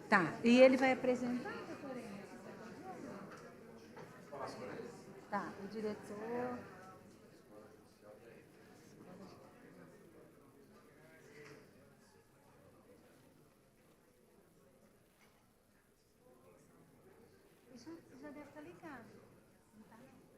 Tá, e ele vai apresentar? Tá, o diretor... Já deve estar ligado. Não tá, não?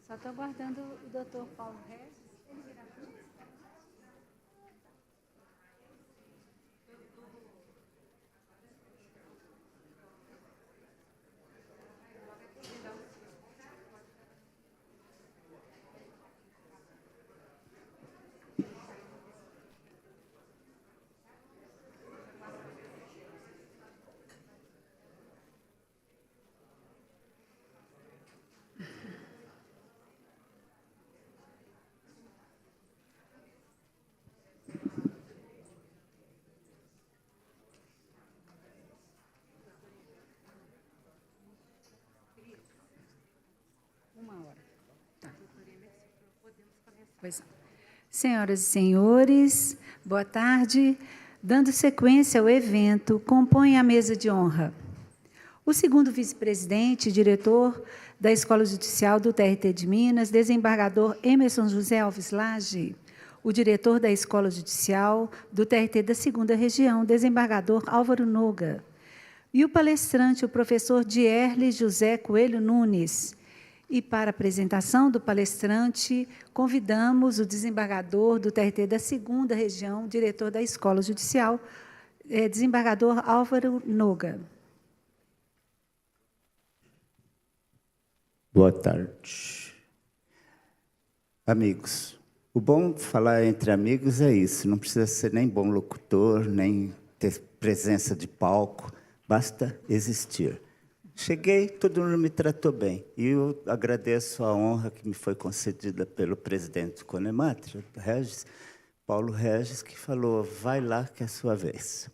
Só estou aguardando o doutor Paulo Regis. Ele virá aqui. Uma hora. Tá. Pois. Senhoras e senhores, boa tarde. Dando sequência ao evento, compõe a mesa de honra o segundo vice-presidente e diretor da Escola Judicial do TRT de Minas, desembargador Emerson José Alves Lage, o diretor da Escola Judicial do TRT da Segunda Região, desembargador Álvaro Noga, e o palestrante, o professor Dierle José Coelho Nunes. E, para a apresentação do palestrante, convidamos o desembargador do TRT da Segunda Região, diretor da Escola Judicial, desembargador Álvaro Noga. Boa tarde. Amigos, o bom de falar entre amigos é isso, não precisa ser nem bom locutor, nem ter presença de palco, basta existir. Cheguei, todo mundo me tratou bem, e eu agradeço a honra que me foi concedida pelo presidente do Conematre, Paulo Regis, que falou, vai lá que é a sua vez.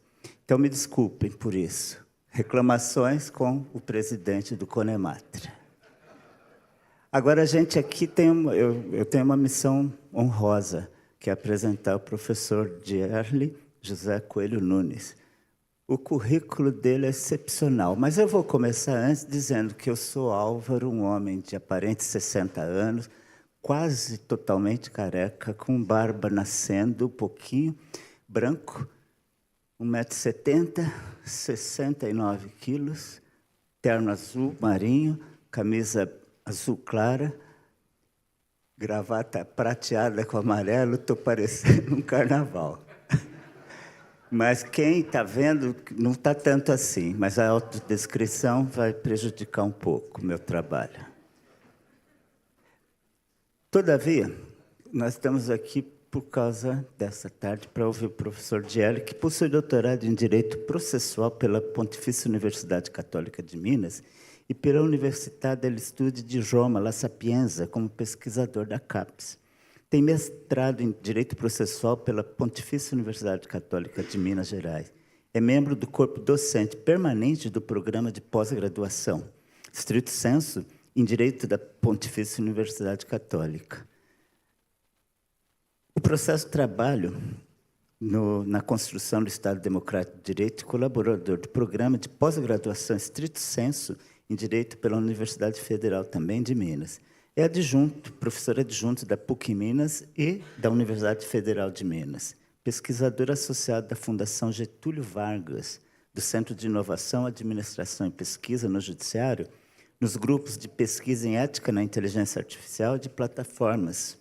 Então, me desculpem por isso. Reclamações com o presidente do Conematre. Agora, a gente aqui tem eu tenho uma missão honrosa, que é apresentar o professor Dierle José Coelho Nunes. O currículo dele é excepcional, mas eu vou começar antes dizendo que eu sou Álvaro, um homem de aparentes 60 anos, quase totalmente careca, com barba nascendo, um pouquinho, branco, 1,70 m, 69 quilos, terno azul marinho, camisa azul clara, gravata prateada com amarelo, estou parecendo um carnaval. Mas quem está vendo não está tanto assim, mas a autodescrição vai prejudicar um pouco o meu trabalho. Todavia, nós estamos aqui por causa dessa tarde para ouvir o professor Dierle, que possui doutorado em Direito Processual pela Pontifícia Universidade Católica de Minas e pela Universidade degli Studi di Roma, La Sapienza, como pesquisador da CAPES. Tem mestrado em Direito Processual pela Pontifícia Universidade Católica de Minas Gerais. É membro do corpo docente permanente do programa de pós-graduação, stricto sensu, em Direito da Pontifícia Universidade Católica. O processo de trabalho na construção do Estado Democrático de Direito, colaborador do programa de pós-graduação stricto sensu em Direito pela Universidade Federal também de Minas. É adjunto, professor adjunto da PUC Minas e da Universidade Federal de Minas. pesquisador associado da Fundação Getúlio Vargas, do Centro de Inovação, Administração e Pesquisa no Judiciário, nos grupos de pesquisa em ética na inteligência artificial e de plataformas.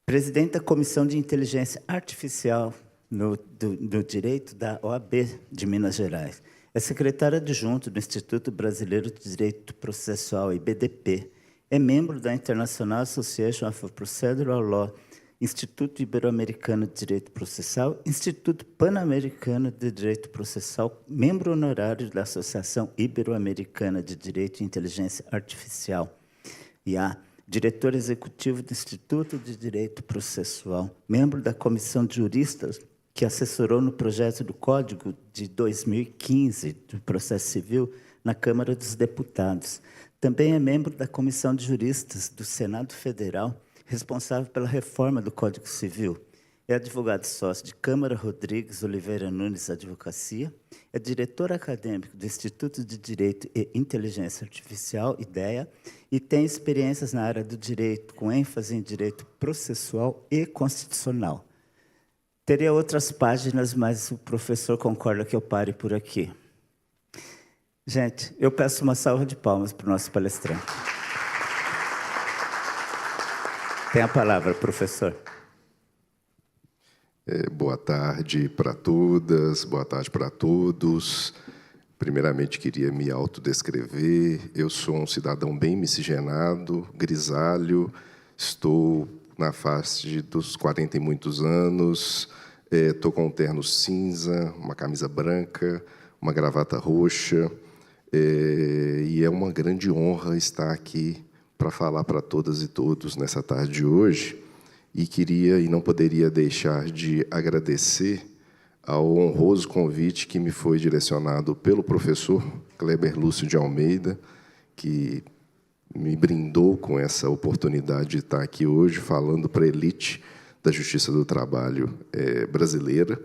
Presidente da Comissão de Inteligência Artificial do Direito da OAB de Minas Gerais. É secretário adjunto do Instituto Brasileiro de Direito Processual, IBDP. É membro da International Association of Procedural Law, Instituto Ibero-Americano de Direito Processal, Instituto Pan-Americano de Direito Processal, membro honorário da Associação Ibero-Americana de Direito e Inteligência Artificial, IA, diretor executivo do Instituto de Direito Processual, membro da Comissão de Juristas que assessorou no projeto do Código de 2015 do Processo Civil na Câmara dos Deputados. Também é membro da Comissão de Juristas do Senado Federal, responsável pela reforma do Código Civil. É advogado sócio de Câmara Rodrigues Oliveira Nunes Advocacia, é diretor acadêmico do Instituto de Direito e Inteligência Artificial, IDEA, e tem experiências na área do direito, com ênfase em direito processual e constitucional. Teria outras páginas, mas o professor concorda que eu pare por aqui. Gente, eu peço uma salva de palmas para o nosso palestrante. Tem a palavra, professor. Boa tarde para todas, boa tarde para todos. Primeiramente, queria me autodescrever. Eu sou um cidadão bem miscigenado, grisalho, estou na faixa dos 40 e muitos anos, estou com um terno cinza, uma camisa branca, uma gravata roxa, e é uma grande honra estar aqui para falar para todas e todos nessa tarde de hoje. E queria e não poderia deixar de agradecer ao honroso convite que me foi direcionado pelo professor Kleber Lúcio de Almeida, que me brindou com essa oportunidade de estar aqui hoje falando para a elite da Justiça do Trabalho brasileira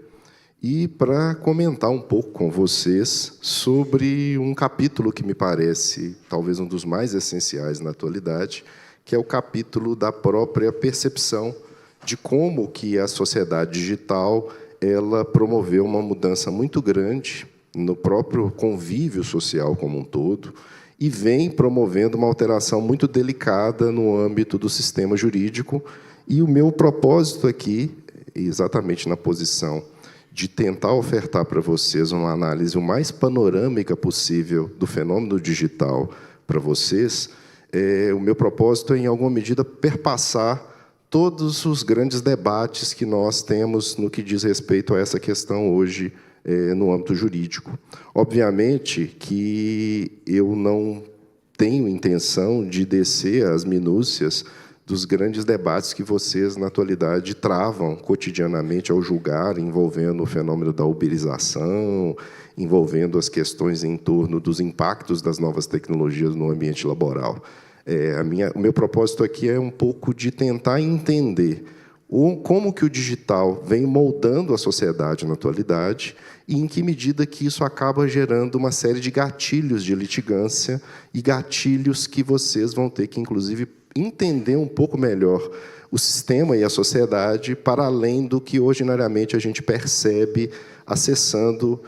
e para comentar um pouco com vocês sobre um capítulo que me parece talvez um dos mais essenciais na atualidade, que é o capítulo da própria percepção de como que a sociedade digital ela promoveu uma mudança muito grande no próprio convívio social como um todo e vem promovendo uma alteração muito delicada no âmbito do sistema jurídico. E o meu propósito aqui, exatamente na posição de tentar ofertar para vocês uma análise o mais panorâmica possível do fenômeno digital para vocês, o meu propósito é, em alguma medida, perpassar todos os grandes debates que nós temos no que diz respeito a essa questão hoje no âmbito jurídico. Obviamente que eu não tenho intenção de descer às minúcias dos grandes debates que vocês, na atualidade, travam cotidianamente ao julgar, envolvendo o fenômeno da uberização, envolvendo as questões em torno dos impactos das novas tecnologias no ambiente laboral. O meu propósito aqui é um pouco de tentar entender como que o digital vem moldando a sociedade na atualidade e em que medida que isso acaba gerando uma série de gatilhos de litigância e gatilhos que vocês vão ter que, inclusive, entender um pouco melhor o sistema e a sociedade para além do que ordinariamente a gente percebe acessando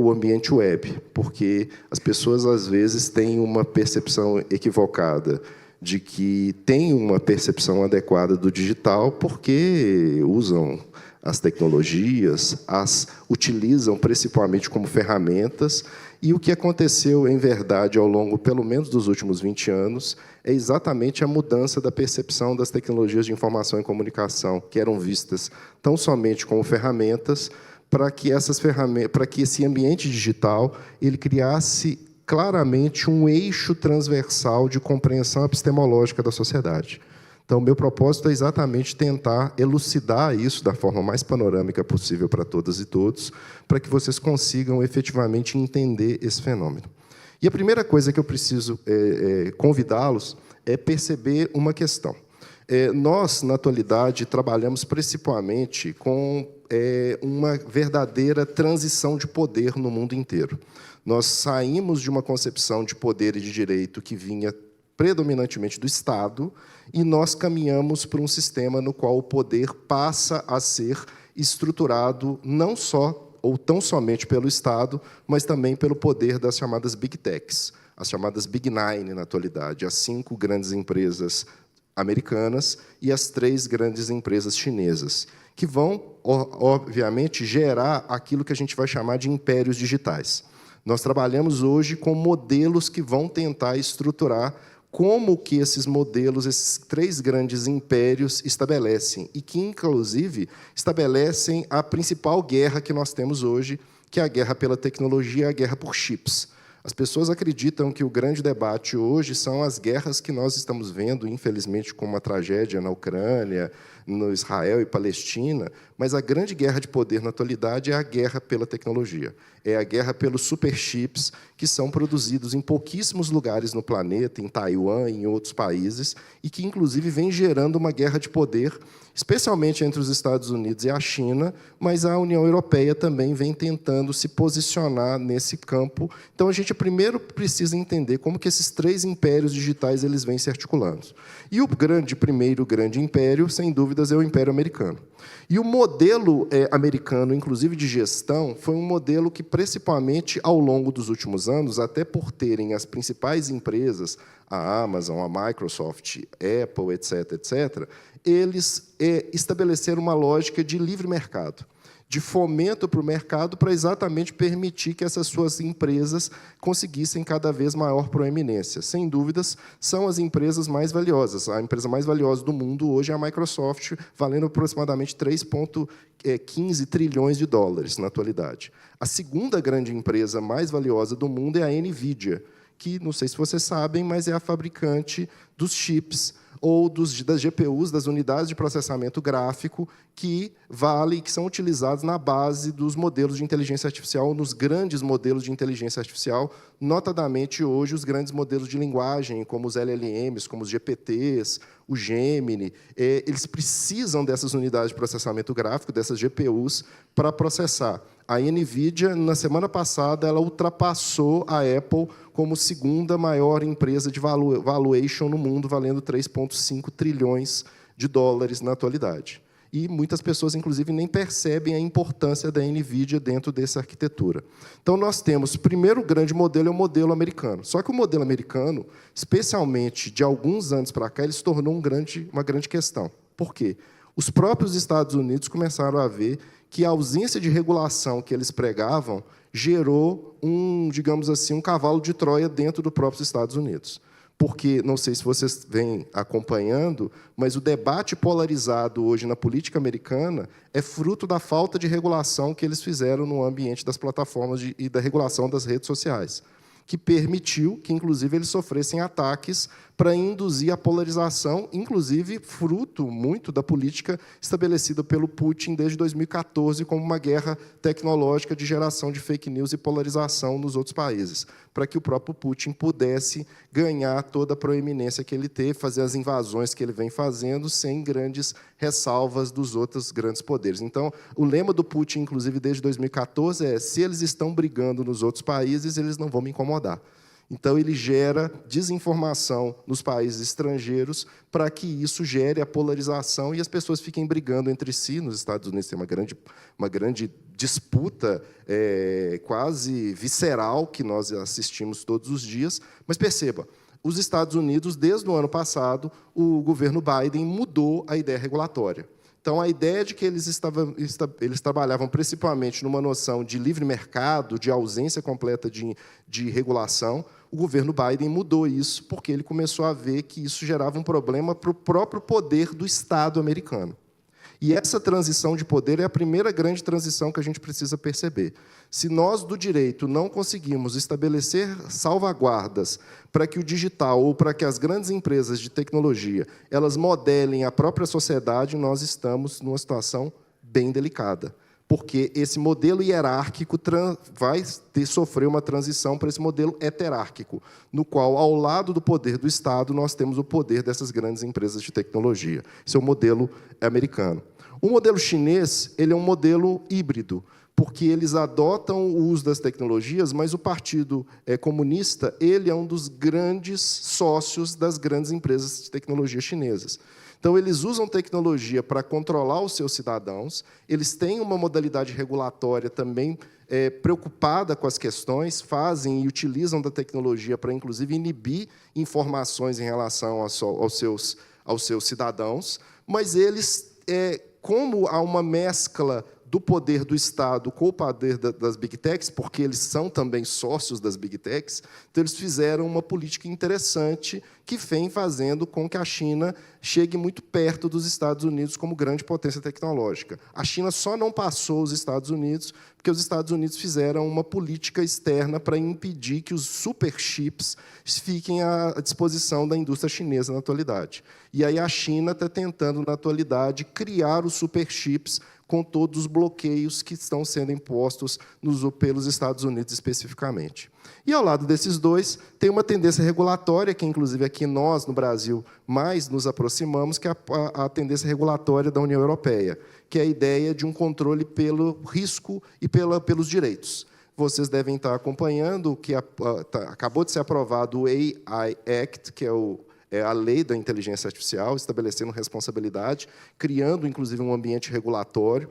o ambiente web, porque as pessoas, às vezes, têm uma percepção equivocada de que tem uma percepção adequada do digital porque usam as tecnologias, as utilizam principalmente como ferramentas, e o que aconteceu, em verdade, ao longo, pelo menos, dos últimos 20 anos, é exatamente a mudança da percepção das tecnologias de informação e comunicação, que eram vistas tão somente como ferramentas, para que esse ambiente digital ele criasse claramente um eixo transversal de compreensão epistemológica da sociedade. Então, meu propósito é exatamente tentar elucidar isso da forma mais panorâmica possível para todas e todos, para que vocês consigam efetivamente entender esse fenômeno. E a primeira coisa que eu preciso convidá-los é perceber uma questão. Nós, na atualidade, trabalhamos principalmente com uma verdadeira transição de poder no mundo inteiro. Nós saímos de uma concepção de poder e de direito que vinha predominantemente do Estado, e nós caminhamos para um sistema no qual o poder passa a ser estruturado não só ou tão somente pelo Estado, mas também pelo poder das chamadas Big Techs, as chamadas Big Nine, na atualidade, as 5 grandes empresas americanas e as 3 grandes empresas chinesas, que vão, obviamente, gerar aquilo que a gente vai chamar de impérios digitais. Nós trabalhamos hoje com modelos que vão tentar estruturar como que esses modelos, esses 3 grandes impérios estabelecem, e que, inclusive, estabelecem a principal guerra que nós temos hoje, que é a guerra pela tecnologia, a guerra por chips. As pessoas acreditam que o grande debate hoje são as guerras que nós estamos vendo, infelizmente, como uma tragédia na Ucrânia, no Israel e Palestina, mas a grande guerra de poder na atualidade é a guerra pela tecnologia. É a guerra pelos superchips que são produzidos em pouquíssimos lugares no planeta, em Taiwan e em outros países, e que, inclusive, vem gerando uma guerra de poder, especialmente entre os Estados Unidos e a China, mas a União Europeia também vem tentando se posicionar nesse campo. Então, a gente primeiro precisa entender como que esses 3 impérios digitais eles vêm se articulando. E o primeiro grande império, sem dúvidas, é o Império Americano. E o modelo americano, inclusive de gestão, foi um modelo que, principalmente ao longo dos últimos anos, até por terem as principais empresas, a Amazon, a Microsoft, Apple, etc., eles estabeleceram uma lógica de livre mercado, de fomento para o mercado, para exatamente permitir que essas suas empresas conseguissem cada vez maior proeminência. Sem dúvidas, são as empresas mais valiosas. A empresa mais valiosa do mundo hoje é a Microsoft, valendo aproximadamente 3,15 trilhões de dólares na atualidade. A segunda grande empresa mais valiosa do mundo é a NVIDIA, que, não sei se vocês sabem, mas é a fabricante dos chips ou das GPUs, das unidades de processamento gráfico, que são utilizados na base dos modelos de inteligência artificial, nos grandes modelos de inteligência artificial, notadamente hoje os grandes modelos de linguagem, como os LLMs, como os GPTs, o Gemini, eles precisam dessas unidades de processamento gráfico, dessas GPUs, para processar. A NVIDIA, na semana passada, ela ultrapassou a Apple como segunda maior empresa de valuation no mundo, valendo 3,5 trilhões de dólares na atualidade. E muitas pessoas, inclusive, nem percebem a importância da NVIDIA dentro dessa arquitetura. Então, nós temos, o primeiro grande modelo é o modelo americano. Só que o modelo americano, especialmente de alguns anos para cá, ele se tornou uma grande questão. Por quê? Os próprios Estados Unidos começaram a ver que a ausência de regulação que eles pregavam gerou digamos assim, um cavalo de Troia dentro dos próprios Estados Unidos. Porque, não sei se vocês vêm acompanhando, mas o debate polarizado hoje na política americana é fruto da falta de regulação que eles fizeram no ambiente das plataformas e da regulação das redes sociais, que permitiu que, inclusive, eles sofressem ataques para induzir a polarização, inclusive fruto muito da política estabelecida pelo Putin desde 2014 como uma guerra tecnológica de geração de fake news e polarização nos outros países, para que o próprio Putin pudesse ganhar toda a proeminência que ele teve, fazer as invasões que ele vem fazendo sem grandes ressalvas dos outros grandes poderes. Então, o lema do Putin, inclusive, desde 2014, é: se eles estão brigando nos outros países, eles não vão me incomodar. Então, ele gera desinformação nos países estrangeiros para que isso gere a polarização e as pessoas fiquem brigando entre si. Nos Estados Unidos tem uma grande disputa quase visceral que nós assistimos todos os dias. Mas perceba, os Estados Unidos, desde o ano passado, o governo Biden mudou a ideia regulatória. Então, a ideia de que eles trabalhavam principalmente numa noção de livre mercado, de ausência completa de regulação, o governo Biden mudou isso porque ele começou a ver que isso gerava um problema para o próprio poder do Estado americano. E essa transição de poder é a primeira grande transição que a gente precisa perceber. Se nós, do direito, não conseguimos estabelecer salvaguardas para que o digital ou para que as grandes empresas de tecnologia elas modelem a própria sociedade, nós estamos numa situação bem delicada. Porque esse modelo hierárquico vai sofrer uma transição para esse modelo heterárquico, no qual, ao lado do poder do Estado, nós temos o poder dessas grandes empresas de tecnologia. Esse é o modelo americano. O modelo chinês ele é um modelo híbrido, porque eles adotam o uso das tecnologias, mas o Partido Comunista ele é um dos grandes sócios das grandes empresas de tecnologia chinesas. Então, eles usam tecnologia para controlar os seus cidadãos, eles têm uma modalidade regulatória também preocupada com as questões, fazem e utilizam da tecnologia para, inclusive, inibir informações em relação aos seus cidadãos, mas eles, como há uma mescla do poder do Estado com o poder das Big Techs, porque eles são também sócios das Big Techs, então eles fizeram uma política interessante que vem fazendo com que a China chegue muito perto dos Estados Unidos como grande potência tecnológica. A China só não passou os Estados Unidos porque os Estados Unidos fizeram uma política externa para impedir que os superchips fiquem à disposição da indústria chinesa na atualidade. E aí a China está tentando, na atualidade, criar os superchips com todos os bloqueios que estão sendo impostos pelos Estados Unidos especificamente. E, ao lado desses dois, tem uma tendência regulatória, que, inclusive, aqui nós, no Brasil, mais nos aproximamos, que é a tendência regulatória da União Europeia, que é a ideia de um controle pelo risco e pelos direitos. Vocês devem estar acompanhando que acabou de ser aprovado o AI Act, que é a lei da inteligência artificial, estabelecendo responsabilidade, criando, inclusive, um ambiente regulatório.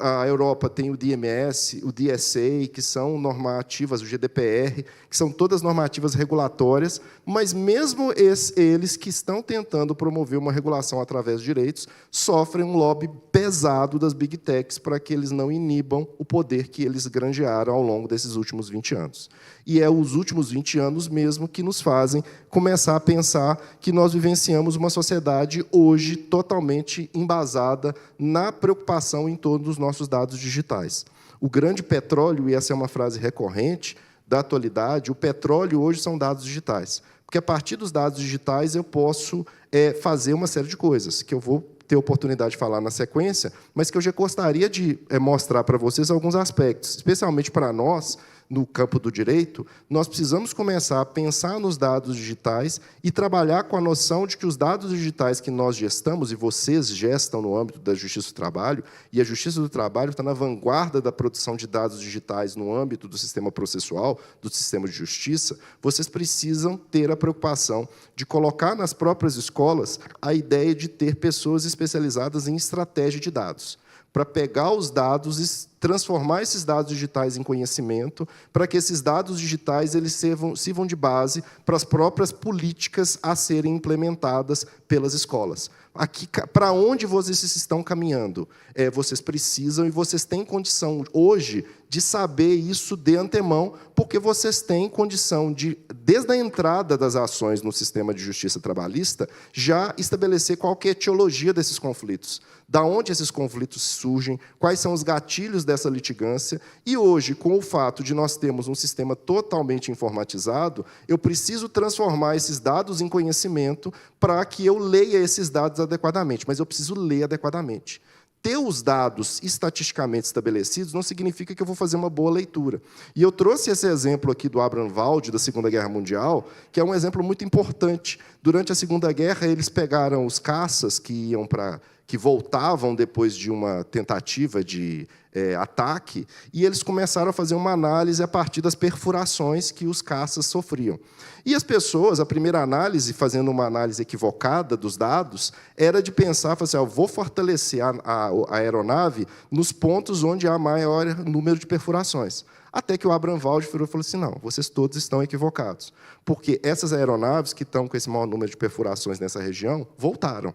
A Europa tem o DMS, o DSA, que são normativas, o GDPR, que são todas normativas regulatórias, mas mesmo eles que estão tentando promover uma regulação através de direitos, sofrem um lobby pesado das Big Techs para que eles não inibam o poder que eles granjearam ao longo desses últimos 20 anos. E é os últimos 20 anos mesmo que nos fazem começar a pensar que nós vivenciamos uma sociedade hoje totalmente embasada na preocupação em torno dos nossos dados digitais. O grande petróleo, e essa é uma frase recorrente da atualidade, o petróleo hoje são dados digitais. Porque, a partir dos dados digitais, eu posso fazer uma série de coisas, que eu vou ter oportunidade de falar na sequência, mas que eu já gostaria de mostrar para vocês alguns aspectos, especialmente para nós, no campo do direito, nós precisamos começar a pensar nos dados digitais e trabalhar com a noção de que os dados digitais que nós gestamos, e vocês gestam no âmbito da Justiça do Trabalho, e a Justiça do Trabalho está na vanguarda da produção de dados digitais no âmbito do sistema processual, do sistema de justiça, vocês precisam ter a preocupação de colocar nas próprias escolas a ideia de ter pessoas especializadas em estratégia de dados, para pegar os dados e transformar esses dados digitais em conhecimento, para que esses dados digitais eles sirvam de base para as próprias políticas a serem implementadas pelas escolas. Aqui, para onde vocês estão caminhando? Vocês precisam e vocês têm condição, hoje, de saber isso de antemão, porque vocês têm condição de, desde a entrada das ações no sistema de justiça trabalhista, já estabelecer qual que é a etiologia desses conflitos, da onde esses conflitos surgem, quais são os gatilhos dessa litigância, e hoje, com o fato de nós termos um sistema totalmente informatizado, eu preciso transformar esses dados em conhecimento para que eu leia esses dados adequadamente, mas eu preciso ler adequadamente. Ter os dados estatisticamente estabelecidos não significa que eu vou fazer uma boa leitura. E eu trouxe esse exemplo aqui do Abraham Wald, da Segunda Guerra Mundial, que é um exemplo muito importante. Durante a Segunda Guerra, eles pegaram os caças que voltavam depois de uma tentativa de ataque, e eles começaram a fazer uma análise a partir das perfurações que os caças sofriam. E as pessoas, a primeira análise, fazendo uma análise equivocada dos dados, era de pensar, assim, vou fortalecer a aeronave nos pontos onde há maior número de perfurações. Até que o Abraham Wald virou e falou assim, não, vocês todos estão equivocados, porque essas aeronaves que estão com esse maior número de perfurações nessa região, voltaram.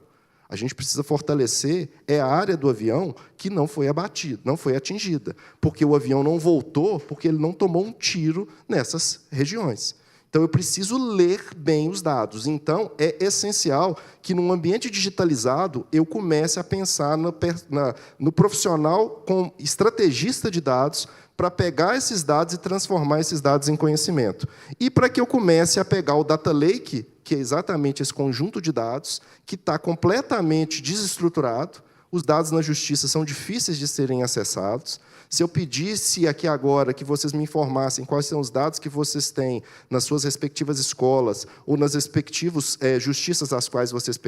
A gente precisa fortalecer a área do avião que não foi abatida, não foi atingida, porque o avião não voltou porque ele não tomou um tiro nessas regiões. Então, eu preciso ler bem os dados. Então, é essencial que, num ambiente digitalizado, eu comece a pensar no profissional estrategista de dados para pegar esses dados e transformar esses dados em conhecimento. E para que eu comece a pegar o data lake, que é exatamente esse conjunto de dados, que está completamente desestruturado, os dados na justiça são difíceis de serem acessados. Se eu pedisse aqui agora que vocês me informassem quais são os dados que vocês têm nas suas respectivas escolas ou nas respectivas justiças às quais vocês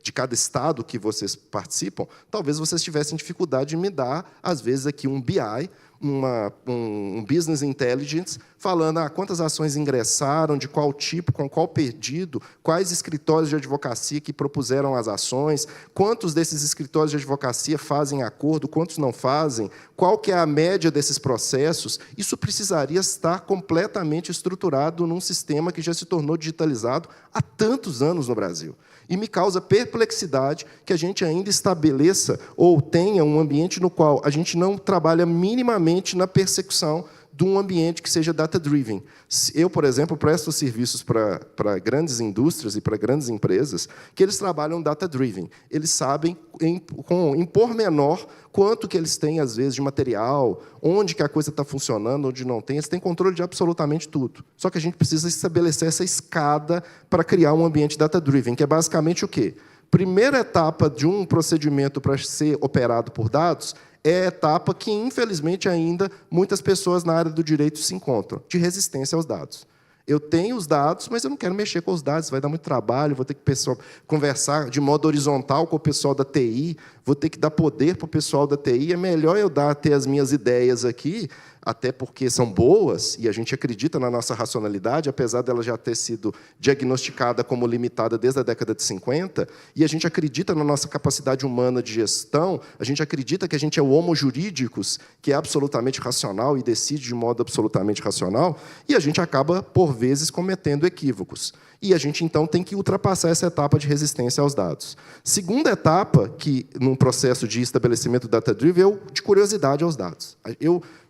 de cada estado que vocês participam, talvez vocês tivessem dificuldade de me dar, às vezes, aqui um BI, um business intelligence falando quantas ações ingressaram, de qual tipo, com qual pedido, quais escritórios de advocacia que propuseram as ações, quantos desses escritórios de advocacia fazem acordo, quantos não fazem, qual que é a média desses processos. Isso precisaria estar completamente estruturado num sistema que já se tornou digitalizado há tantos anos no Brasil. E me causa perplexidade que a gente ainda estabeleça ou tenha um ambiente no qual a gente não trabalha minimamente na persecução de um ambiente que seja data-driven. Eu, por exemplo, presto serviços para grandes indústrias e para grandes empresas que eles trabalham data-driven. Eles sabem, em pormenor, quanto que eles têm, às vezes, de material, onde que a coisa está funcionando, onde não tem. Eles têm controle de absolutamente tudo. Só que a gente precisa estabelecer essa escada para criar um ambiente data-driven, que é basicamente o quê? Primeira etapa de um procedimento para ser operado por dados é a etapa que, infelizmente, ainda muitas pessoas na área do direito se encontram, de resistência aos dados. Eu tenho os dados, mas eu não quero mexer com os dados, vai dar muito trabalho, vou ter que conversar de modo horizontal com o pessoal da TI, vou ter que dar poder para o pessoal da TI, é melhor eu ter as minhas ideias aqui, até porque são boas, e a gente acredita na nossa racionalidade, apesar dela já ter sido diagnosticada como limitada desde a década de 50, e a gente acredita na nossa capacidade humana de gestão, a gente acredita que a gente é o homo jurídicos, que é absolutamente racional e decide de modo absolutamente racional, e a gente acaba, por vezes, cometendo equívocos. E a gente, então, tem que ultrapassar essa etapa de resistência aos dados. Segunda etapa, que, num processo de estabelecimento data-driven, é o de curiosidade aos dados.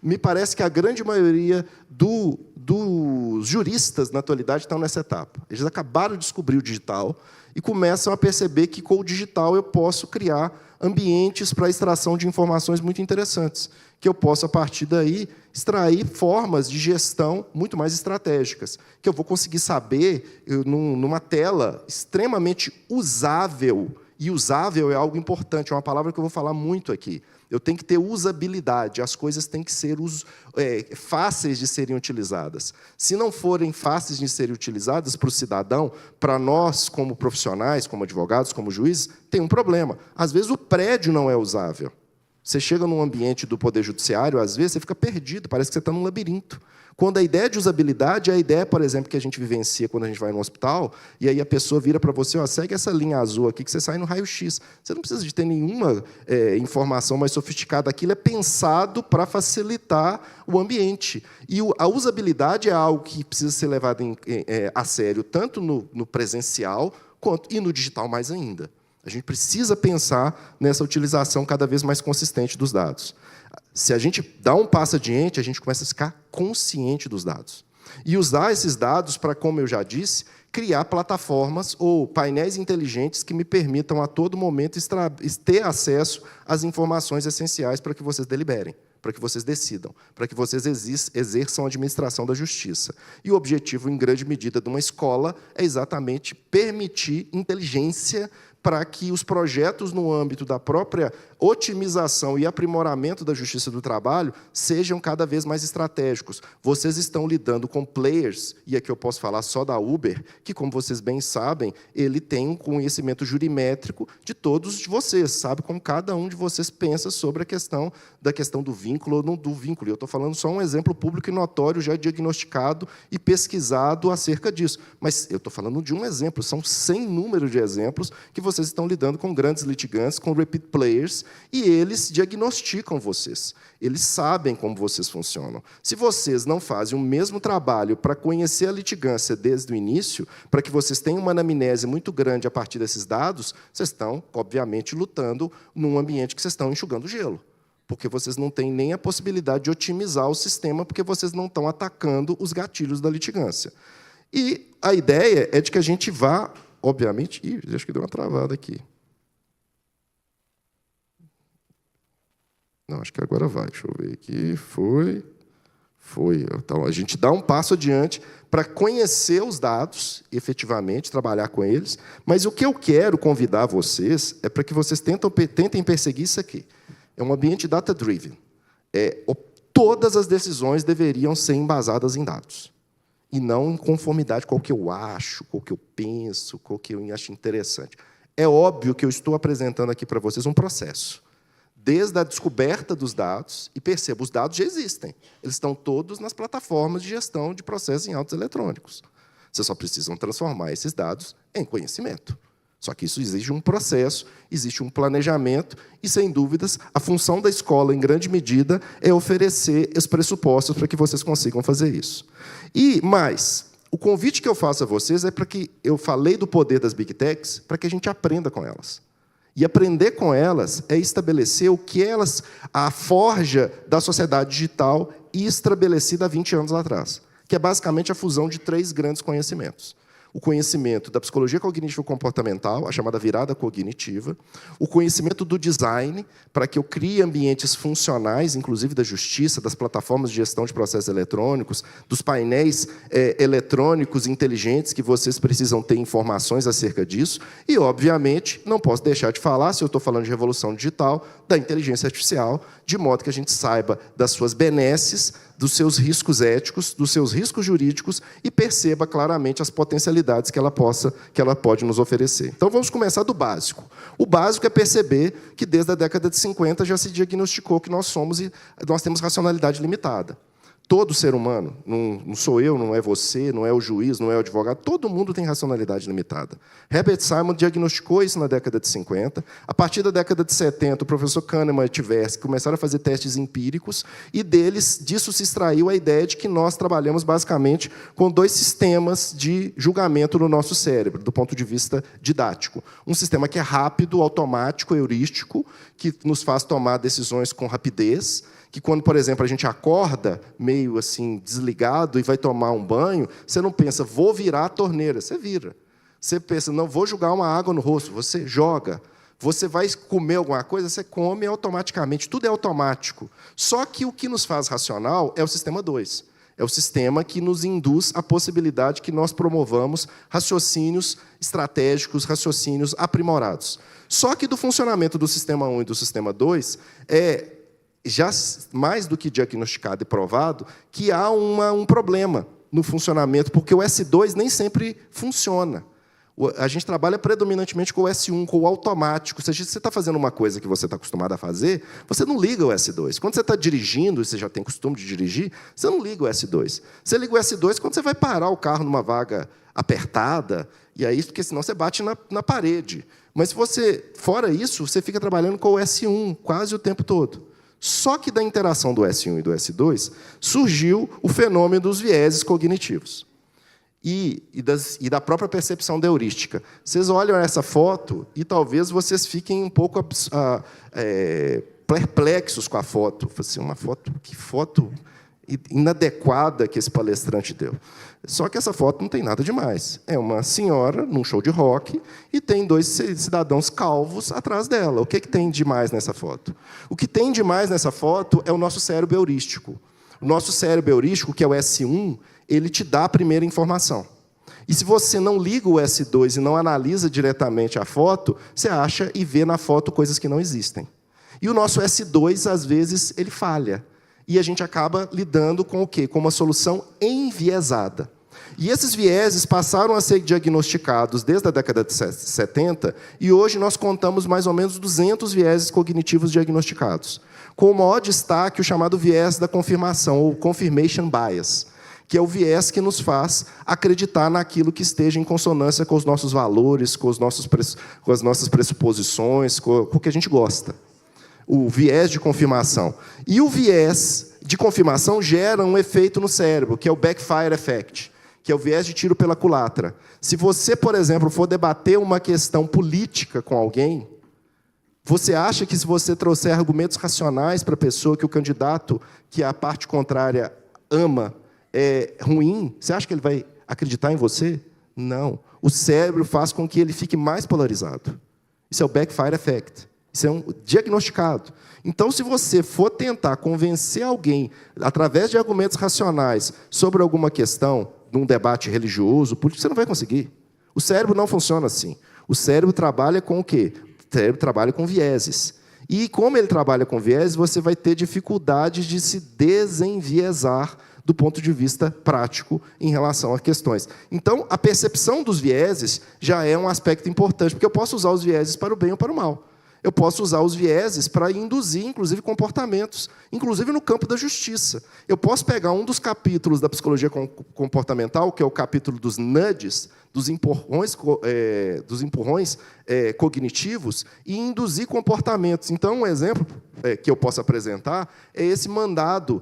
Me parece que a grande maioria dos juristas, na atualidade, estão nessa etapa. Eles acabaram de descobrir o digital e começam a perceber que, com o digital, eu posso criar ambientes para a extração de informações muito interessantes, que eu posso, a partir daí, extrair formas de gestão muito mais estratégicas, que eu vou conseguir saber, numa tela extremamente usável, e usável é algo importante, é uma palavra que eu vou falar muito aqui. Eu tenho que ter usabilidade, as coisas têm que ser fáceis de serem utilizadas. Se não forem fáceis de serem utilizadas para o cidadão, para nós, como profissionais, como advogados, como juízes, tem um problema. Às vezes, o prédio não é usável. Você chega num ambiente do Poder Judiciário, às vezes, você fica perdido, parece que você está num labirinto. Quando a ideia de usabilidade é a ideia, por exemplo, que a gente vivencia quando a gente vai no hospital, e aí a pessoa vira para você, segue essa linha azul aqui que você sai no raio-x. Você não precisa de ter nenhuma informação mais sofisticada. Aquilo é pensado para facilitar o ambiente. E a usabilidade é algo que precisa ser levado a sério, tanto no presencial quanto e no digital mais ainda. A gente precisa pensar nessa utilização cada vez mais consistente dos dados. Se a gente dá um passo adiante, a gente começa a ficar consciente dos dados. E usar esses dados para, como eu já disse, criar plataformas ou painéis inteligentes que me permitam, a todo momento, ter acesso às informações essenciais para que vocês deliberem, para que vocês decidam, para que vocês exerçam a administração da justiça. E o objetivo, em grande medida, de uma escola é exatamente permitir inteligência para que os projetos no âmbito da própria otimização e aprimoramento da justiça do trabalho sejam cada vez mais estratégicos. Vocês estão lidando com players, e aqui eu posso falar só da Uber, que, como vocês bem sabem, ele tem um conhecimento jurimétrico de todos vocês, sabe como cada um de vocês pensa sobre a questão do vínculo ou não do vínculo. Eu estou falando só um exemplo público e notório, já diagnosticado e pesquisado acerca disso. Mas eu estou falando de um exemplo, são 100 números de exemplos que vocês estão lidando com grandes litigantes, com repeat players, e eles diagnosticam vocês. Eles sabem como vocês funcionam. Se vocês não fazem o mesmo trabalho para conhecer a litigância desde o início, para que vocês tenham uma anamnese muito grande a partir desses dados, vocês estão, obviamente, lutando num ambiente que vocês estão enxugando gelo, porque vocês não têm nem a possibilidade de otimizar o sistema, porque vocês não estão atacando os gatilhos da litigância. E a ideia é de que a gente vá, obviamente... acho que deu uma travada aqui. Não, acho que agora vai. Deixa eu ver aqui. Foi. Então, a gente dá um passo adiante para conhecer os dados, efetivamente, trabalhar com eles. Mas o que eu quero convidar vocês é para que vocês tentem perseguir isso aqui. É um ambiente data-driven. Todas as decisões deveriam ser embasadas em dados. E não em conformidade com o que eu acho, com o que eu penso, com o que eu acho interessante. É óbvio que eu estou apresentando aqui para vocês um processo. desde a descoberta dos dados, e perceba, os dados já existem. Eles estão todos nas plataformas de gestão de processos em autos eletrônicos. Vocês só precisam transformar esses dados em conhecimento. Só que isso exige um processo, existe um planejamento, e, sem dúvidas, a função da escola, em grande medida, é oferecer os pressupostos para que vocês consigam fazer isso. E, mais, o convite que eu faço a vocês é para que eu falei do poder das Big Techs, para que a gente aprenda com elas. E aprender com elas é estabelecer o que elas, a forja da sociedade digital estabelecida há 20 anos atrás, que é basicamente a fusão de 3 grandes conhecimentos. O conhecimento da psicologia cognitivo-comportamental, a chamada virada cognitiva, o conhecimento do design, para que eu crie ambientes funcionais, inclusive da justiça, das plataformas de gestão de processos eletrônicos, dos painéis eletrônicos inteligentes que vocês precisam ter informações acerca disso, e, obviamente, não posso deixar de falar, se eu estou falando de revolução digital, da inteligência artificial, de modo que a gente saiba das suas benesses, dos seus riscos éticos, dos seus riscos jurídicos, e perceba claramente as potencialidades que ela pode nos oferecer. Então, vamos começar do básico. O básico é perceber que, desde a década de 50, já se diagnosticou que nós temos racionalidade limitada. Todo ser humano, não sou eu, não é você, não é o juiz, não é o advogado, todo mundo tem racionalidade limitada. Herbert Simon diagnosticou isso na década de 50. A partir da década de 70, o professor Kahneman e Tversky começaram a fazer testes empíricos, e disso se extraiu a ideia de que nós trabalhamos basicamente com 2 sistemas de julgamento no nosso cérebro, do ponto de vista didático. Um sistema que é rápido, automático, heurístico, que nos faz tomar decisões com rapidez, que quando, por exemplo, a gente acorda meio assim desligado e vai tomar um banho, você não pensa, vou virar a torneira, você vira. Você pensa, não, vou jogar uma água no rosto, você joga. Você vai comer alguma coisa, você come automaticamente, tudo é automático. Só que o que nos faz racional é o sistema 2. É o sistema que nos induz a possibilidade que nós promovamos raciocínios estratégicos, raciocínios aprimorados. Só que do funcionamento do sistema 1 e do sistema 2 já mais do que diagnosticado e provado, que há um problema no funcionamento, porque o S2 nem sempre funciona. A gente trabalha predominantemente com o S1, com o automático. Se você está fazendo uma coisa que você está acostumado a fazer, você não liga o S2. Quando você está dirigindo, e você já tem costume de dirigir, você não liga o S2. Você liga o S2 quando você vai parar o carro numa vaga apertada, e aí, porque senão você bate na parede. Mas, fora isso, você fica trabalhando com o S1 quase o tempo todo. Só que da interação do S1 e do S2 surgiu o fenômeno dos vieses cognitivos e da própria percepção da heurística. Vocês olham essa foto e talvez vocês fiquem um pouco perplexos com a foto. Assim, que foto inadequada que esse palestrante deu. Só que essa foto não tem nada demais. É uma senhora num show de rock e tem 2 cidadãos calvos atrás dela. O que tem demais nessa foto? O que tem demais nessa foto é o nosso cérebro heurístico. O nosso cérebro heurístico, que é o S1, ele te dá a primeira informação. E se você não liga o S2 e não analisa diretamente a foto, você acha e vê na foto coisas que não existem. E o nosso S2, às vezes, ele falha. E a gente acaba lidando com o quê? Com uma solução enviesada. E esses vieses passaram a ser diagnosticados desde a década de 70, e hoje nós contamos mais ou menos 200 vieses cognitivos diagnosticados, com o maior destaque o chamado viés da confirmação, ou confirmation bias, que é o viés que nos faz acreditar naquilo que esteja em consonância com os nossos valores, com as nossas pressuposições, com o que a gente gosta. O viés de confirmação. E o viés de confirmação gera um efeito no cérebro, que é o backfire effect, que é o viés de tiro pela culatra. Se você, por exemplo, for debater uma questão política com alguém, você acha que, se você trouxer argumentos racionais para a pessoa, que o candidato que a parte contrária ama é ruim, você acha que ele vai acreditar em você? Não. O cérebro faz com que ele fique mais polarizado. Isso é o backfire effect. Isso é diagnosticado. Então, se você for tentar convencer alguém, através de argumentos racionais, sobre alguma questão, num debate religioso, político, você não vai conseguir. O cérebro não funciona assim. O cérebro trabalha com o quê? O cérebro trabalha com vieses. E, como ele trabalha com vieses, você vai ter dificuldade de se desenviesar do ponto de vista prático em relação a questões. Então, a percepção dos vieses já é um aspecto importante, porque eu posso usar os vieses para o bem ou para o mal. Eu posso usar os vieses para induzir, inclusive, comportamentos, inclusive no campo da justiça. Eu posso pegar um dos capítulos da psicologia comportamental, que é o capítulo dos nudges, dos empurrões cognitivos, e induzir comportamentos. Então, um exemplo que eu posso apresentar é esse mandado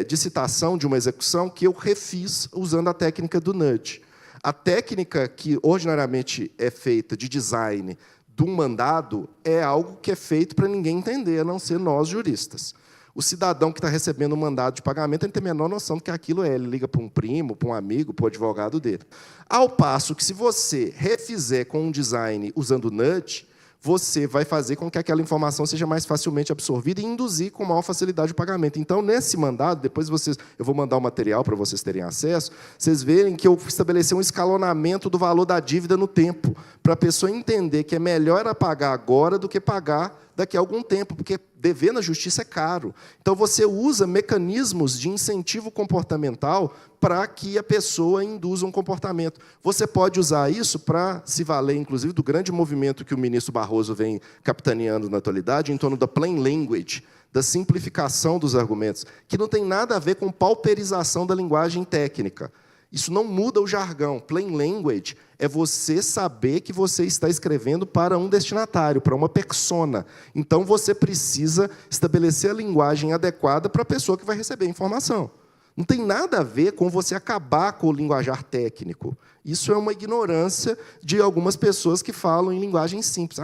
de citação de uma execução que eu refiz usando a técnica do nudge. A técnica que ordinariamente é feita de design de um mandado é algo que é feito para ninguém entender, a não ser nós, juristas. O cidadão que está recebendo um mandado de pagamento, ele tem a menor noção do que aquilo é. Ele liga para um primo, para um amigo, para o advogado dele. Ao passo que, se você refizer com um design usando nudge, você vai fazer com que aquela informação seja mais facilmente absorvida e induzir com maior facilidade o pagamento. Então, nesse mandado, depois eu vou mandar o material para vocês terem acesso, vocês verem que eu estabeleci um escalonamento do valor da dívida no tempo, para a pessoa entender que é melhor ela pagar agora do que pagar daqui a algum tempo, porque dever na justiça é caro. Então, você usa mecanismos de incentivo comportamental para que a pessoa induza um comportamento. Você pode usar isso para se valer, inclusive, do grande movimento que o ministro Barroso vem capitaneando na atualidade, em torno da plain language, da simplificação dos argumentos, que não tem nada a ver com pauperização da linguagem técnica. Isso não muda o jargão. Plain language é você saber que você está escrevendo para um destinatário, para uma persona. Então, você precisa estabelecer a linguagem adequada para a pessoa que vai receber a informação. Não tem nada a ver com você acabar com o linguajar técnico. Isso é uma ignorância de algumas pessoas que falam em linguagem simples.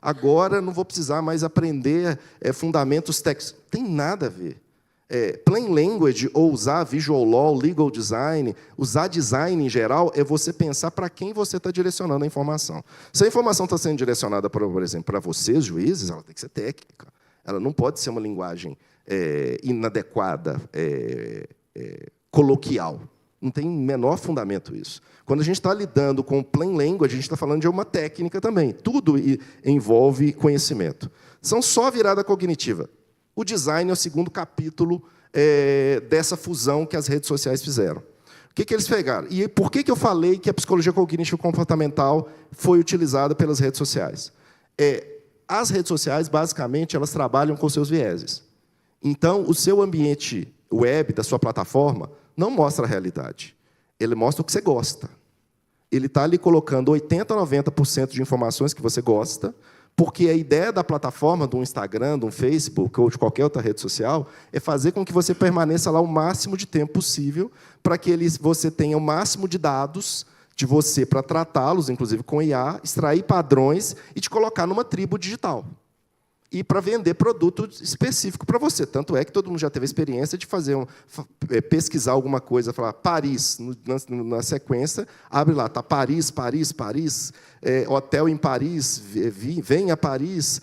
Agora não vou precisar mais aprender fundamentos técnicos. Não tem nada a ver. Plain language, ou usar visual law, legal design, usar design em geral, é você pensar para quem você está direcionando a informação. Se a informação está sendo direcionada, por exemplo, para vocês, juízes, ela tem que ser técnica. Ela não pode ser uma linguagem inadequada, coloquial. Não tem menor fundamento isso. Quando a gente está lidando com plain language, a gente está falando de uma técnica também. Tudo envolve conhecimento. São só virada cognitiva. O design é o segundo capítulo dessa fusão que as redes sociais fizeram. O que eles pegaram? E por que eu falei que a psicologia cognitivo-comportamental foi utilizada pelas redes sociais? As redes sociais, basicamente, elas trabalham com seus vieses. Então, o seu ambiente web, da sua plataforma, não mostra a realidade. Ele mostra o que você gosta. Ele está ali colocando 80% a 90% de informações que você gosta, porque a ideia da plataforma, do Instagram, do Facebook ou de qualquer outra rede social, é fazer com que você permaneça lá o máximo de tempo possível, para que você tenha o máximo de dados de você para tratá-los, inclusive com IA, extrair padrões e te colocar numa tribo digital. E para vender produto específico para você. Tanto é que todo mundo já teve a experiência de pesquisar alguma coisa, falar Paris, na sequência, abre lá, está Paris, Paris, Paris, hotel em Paris, vem a Paris,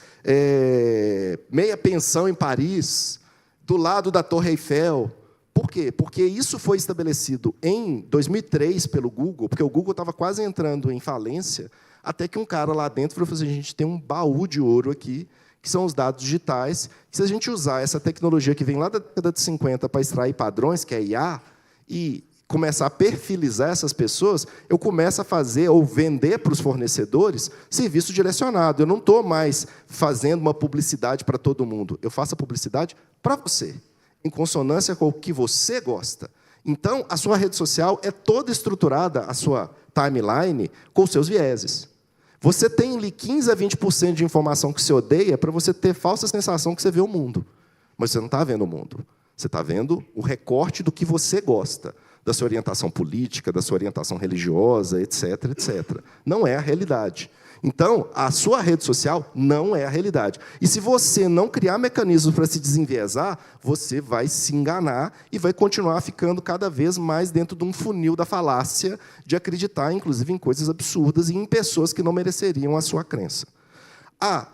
meia pensão em Paris, do lado da Torre Eiffel. Por quê? Porque isso foi estabelecido em 2003 pelo Google, porque o Google estava quase entrando em falência, até que um cara lá dentro falou assim, a gente tem um baú de ouro aqui, que são os dados digitais, que se a gente usar essa tecnologia que vem lá da década de 50 para extrair padrões, que é IA, e começar a perfilizar essas pessoas, eu começo a fazer ou vender para os fornecedores serviço direcionado. Eu não estou mais fazendo uma publicidade para todo mundo. Eu faço a publicidade para você, em consonância com o que você gosta. Então, a sua rede social é toda estruturada, a sua timeline, com os seus vieses. Você tem ali 15% a 20% de informação que você odeia para você ter falsa sensação que você vê o mundo. Mas você não está vendo o mundo. Você está vendo o recorte do que você gosta, da sua orientação política, da sua orientação religiosa, etc., etc. Não é a realidade. Então, a sua rede social não é a realidade. E se você não criar mecanismos para se desenviesar, você vai se enganar e vai continuar ficando cada vez mais dentro de um funil da falácia de acreditar, inclusive, em coisas absurdas e em pessoas que não mereceriam a sua crença.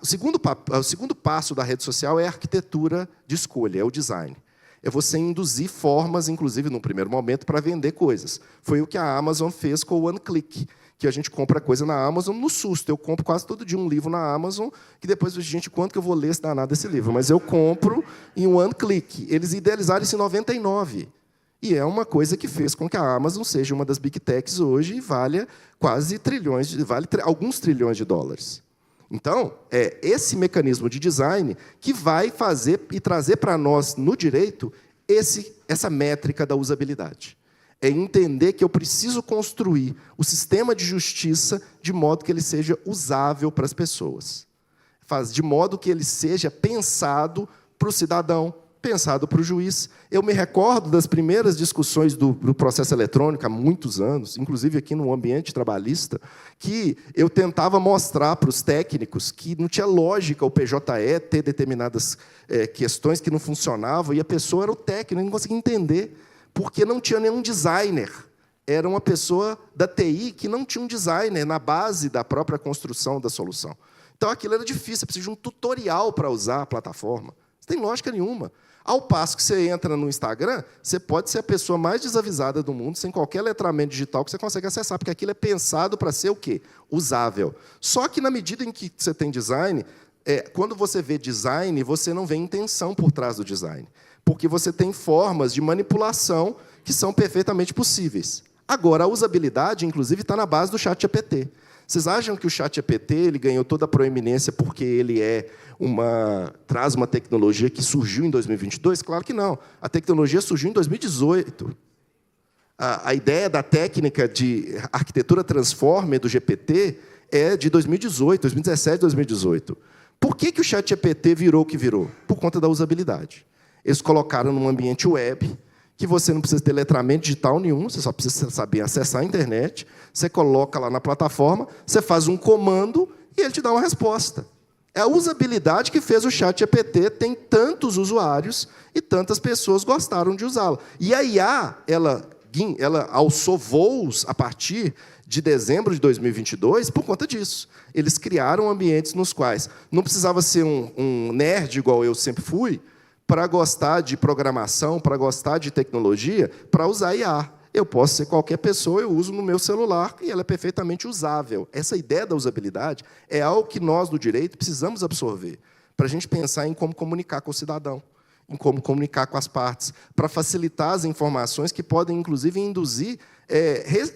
O segundo passo da rede social é a arquitetura de escolha, é o design. É você induzir formas, inclusive, num primeiro momento, para vender coisas. Foi o que a Amazon fez com o One Click, que a gente compra coisa na Amazon no susto. Eu compro quase todo dia um livro na Amazon, que depois, gente, quanto que eu vou ler esse danado desse livro? Mas eu compro em One Click. Eles idealizaram isso em 99. E é uma coisa que fez com que a Amazon seja uma das Big Techs hoje e valha quase trilhões, vale alguns trilhões de dólares. Então, é esse mecanismo de design que vai fazer e trazer para nós, no direito, essa métrica da usabilidade. É entender que eu preciso construir o sistema de justiça de modo que ele seja usável para as pessoas. De modo que ele seja pensado para o cidadão, pensado para o juiz. Eu me recordo das primeiras discussões do processo eletrônico, há muitos anos, inclusive aqui no ambiente trabalhista, que eu tentava mostrar para os técnicos que não tinha lógica o PJE ter determinadas questões que não funcionavam, e a pessoa era o técnico, não conseguia entender, porque não tinha nenhum designer. Era uma pessoa da TI que não tinha um designer na base da própria construção da solução. Então, aquilo era difícil, você precisa de um tutorial para usar a plataforma. Não tem lógica nenhuma. Ao passo que você entra no Instagram, você pode ser a pessoa mais desavisada do mundo, sem qualquer letramento digital que você consegue acessar, porque aquilo é pensado para ser o quê? Usável. Só que, na medida em que você tem design, quando você vê design, você não vê intenção por trás do design, porque você tem formas de manipulação que são perfeitamente possíveis. Agora, a usabilidade, inclusive, está na base do ChatGPT. Vocês acham que o ChatGPT ele ganhou toda a proeminência porque ele traz uma tecnologia que surgiu em 2022? Claro que não. A tecnologia surgiu em 2018. A ideia da técnica de arquitetura transformer do GPT é de 2018, 2017, 2018. Por que o ChatGPT virou o que virou? Por conta da usabilidade. Eles colocaram num ambiente web, que você não precisa ter letramento digital nenhum, você só precisa saber acessar a internet, você coloca lá na plataforma, você faz um comando e ele te dá uma resposta. É a usabilidade que fez o ChatGPT ter tantos usuários e tantas pessoas gostaram de usá-la. E a IA, ela alçou voos a partir de dezembro de 2022 por conta disso. Eles criaram ambientes nos quais não precisava ser um nerd igual eu sempre fui, para gostar de programação, para gostar de tecnologia, para usar IA. Eu posso ser qualquer pessoa, eu uso no meu celular e ela é perfeitamente usável. Essa ideia da usabilidade é algo que nós, do direito, precisamos absorver, para a gente pensar em como comunicar com o cidadão, em como comunicar com as partes, para facilitar as informações que podem, inclusive, induzir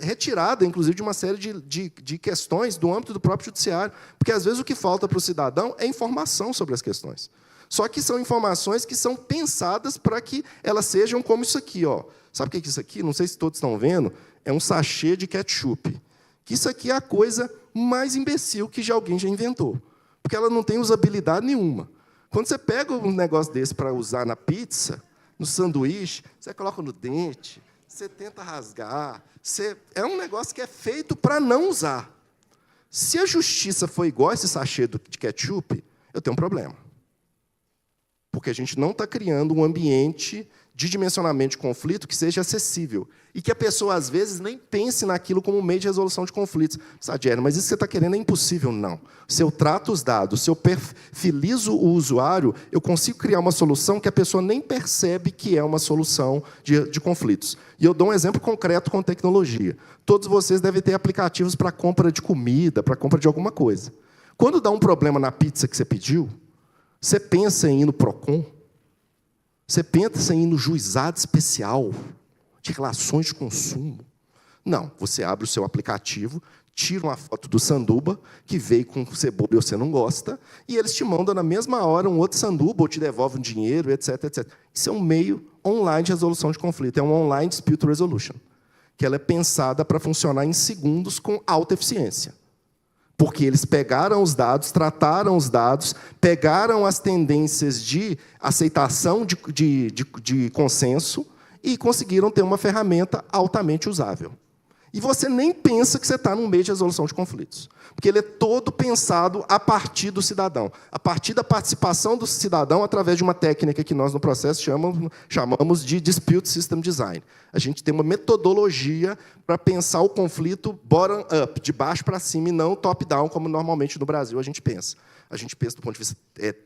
retirada, inclusive, de uma série de questões do âmbito do próprio judiciário. Porque, às vezes, o que falta para o cidadão é informação sobre as questões. Só que são informações que são pensadas para que elas sejam como isso aqui. Ó. Sabe o que é isso aqui? Não sei se todos estão vendo. É um sachê de ketchup. Que isso aqui é a coisa mais imbecil que alguém já inventou. Porque ela não tem usabilidade nenhuma. Quando você pega um negócio desse para usar na pizza, no sanduíche, você coloca no dente, você tenta rasgar. É um negócio que é feito para não usar. Se a justiça for igual a esse sachê de ketchup, eu tenho um problema. Porque a gente não está criando um ambiente de dimensionamento de conflito que seja acessível. E que a pessoa, às vezes, nem pense naquilo como um meio de resolução de conflitos. Sadiero, mas isso que você está querendo é impossível. Não. Se eu trato os dados, se eu perfilizo o usuário, eu consigo criar uma solução que a pessoa nem percebe que é uma solução de conflitos. E eu dou um exemplo concreto com tecnologia. Todos vocês devem ter aplicativos para compra de comida, para compra de alguma coisa. Quando dá um problema na pizza que você pediu, você pensa em ir no PROCON? Você pensa em ir no juizado especial de relações de consumo? Não, você abre o seu aplicativo, tira uma foto do sanduba, que veio com cebola e você não gosta, e eles te mandam na mesma hora um outro sanduba, ou te devolvem dinheiro, etc, etc. Isso é um meio online de resolução de conflito, é um online dispute resolution, que ela é pensada para funcionar em segundos com alta eficiência. Porque eles pegaram os dados, trataram os dados, pegaram as tendências de aceitação de consenso e conseguiram ter uma ferramenta altamente usável. E você nem pensa que você está num meio de resolução de conflitos. Porque ele é todo pensado a partir do cidadão, a partir da participação do cidadão através de uma técnica que nós, no processo, chamamos de Dispute System Design. A gente tem uma metodologia para pensar o conflito bottom-up, de baixo para cima, e não top-down, como normalmente no Brasil a gente pensa. A gente pensa do ponto de vista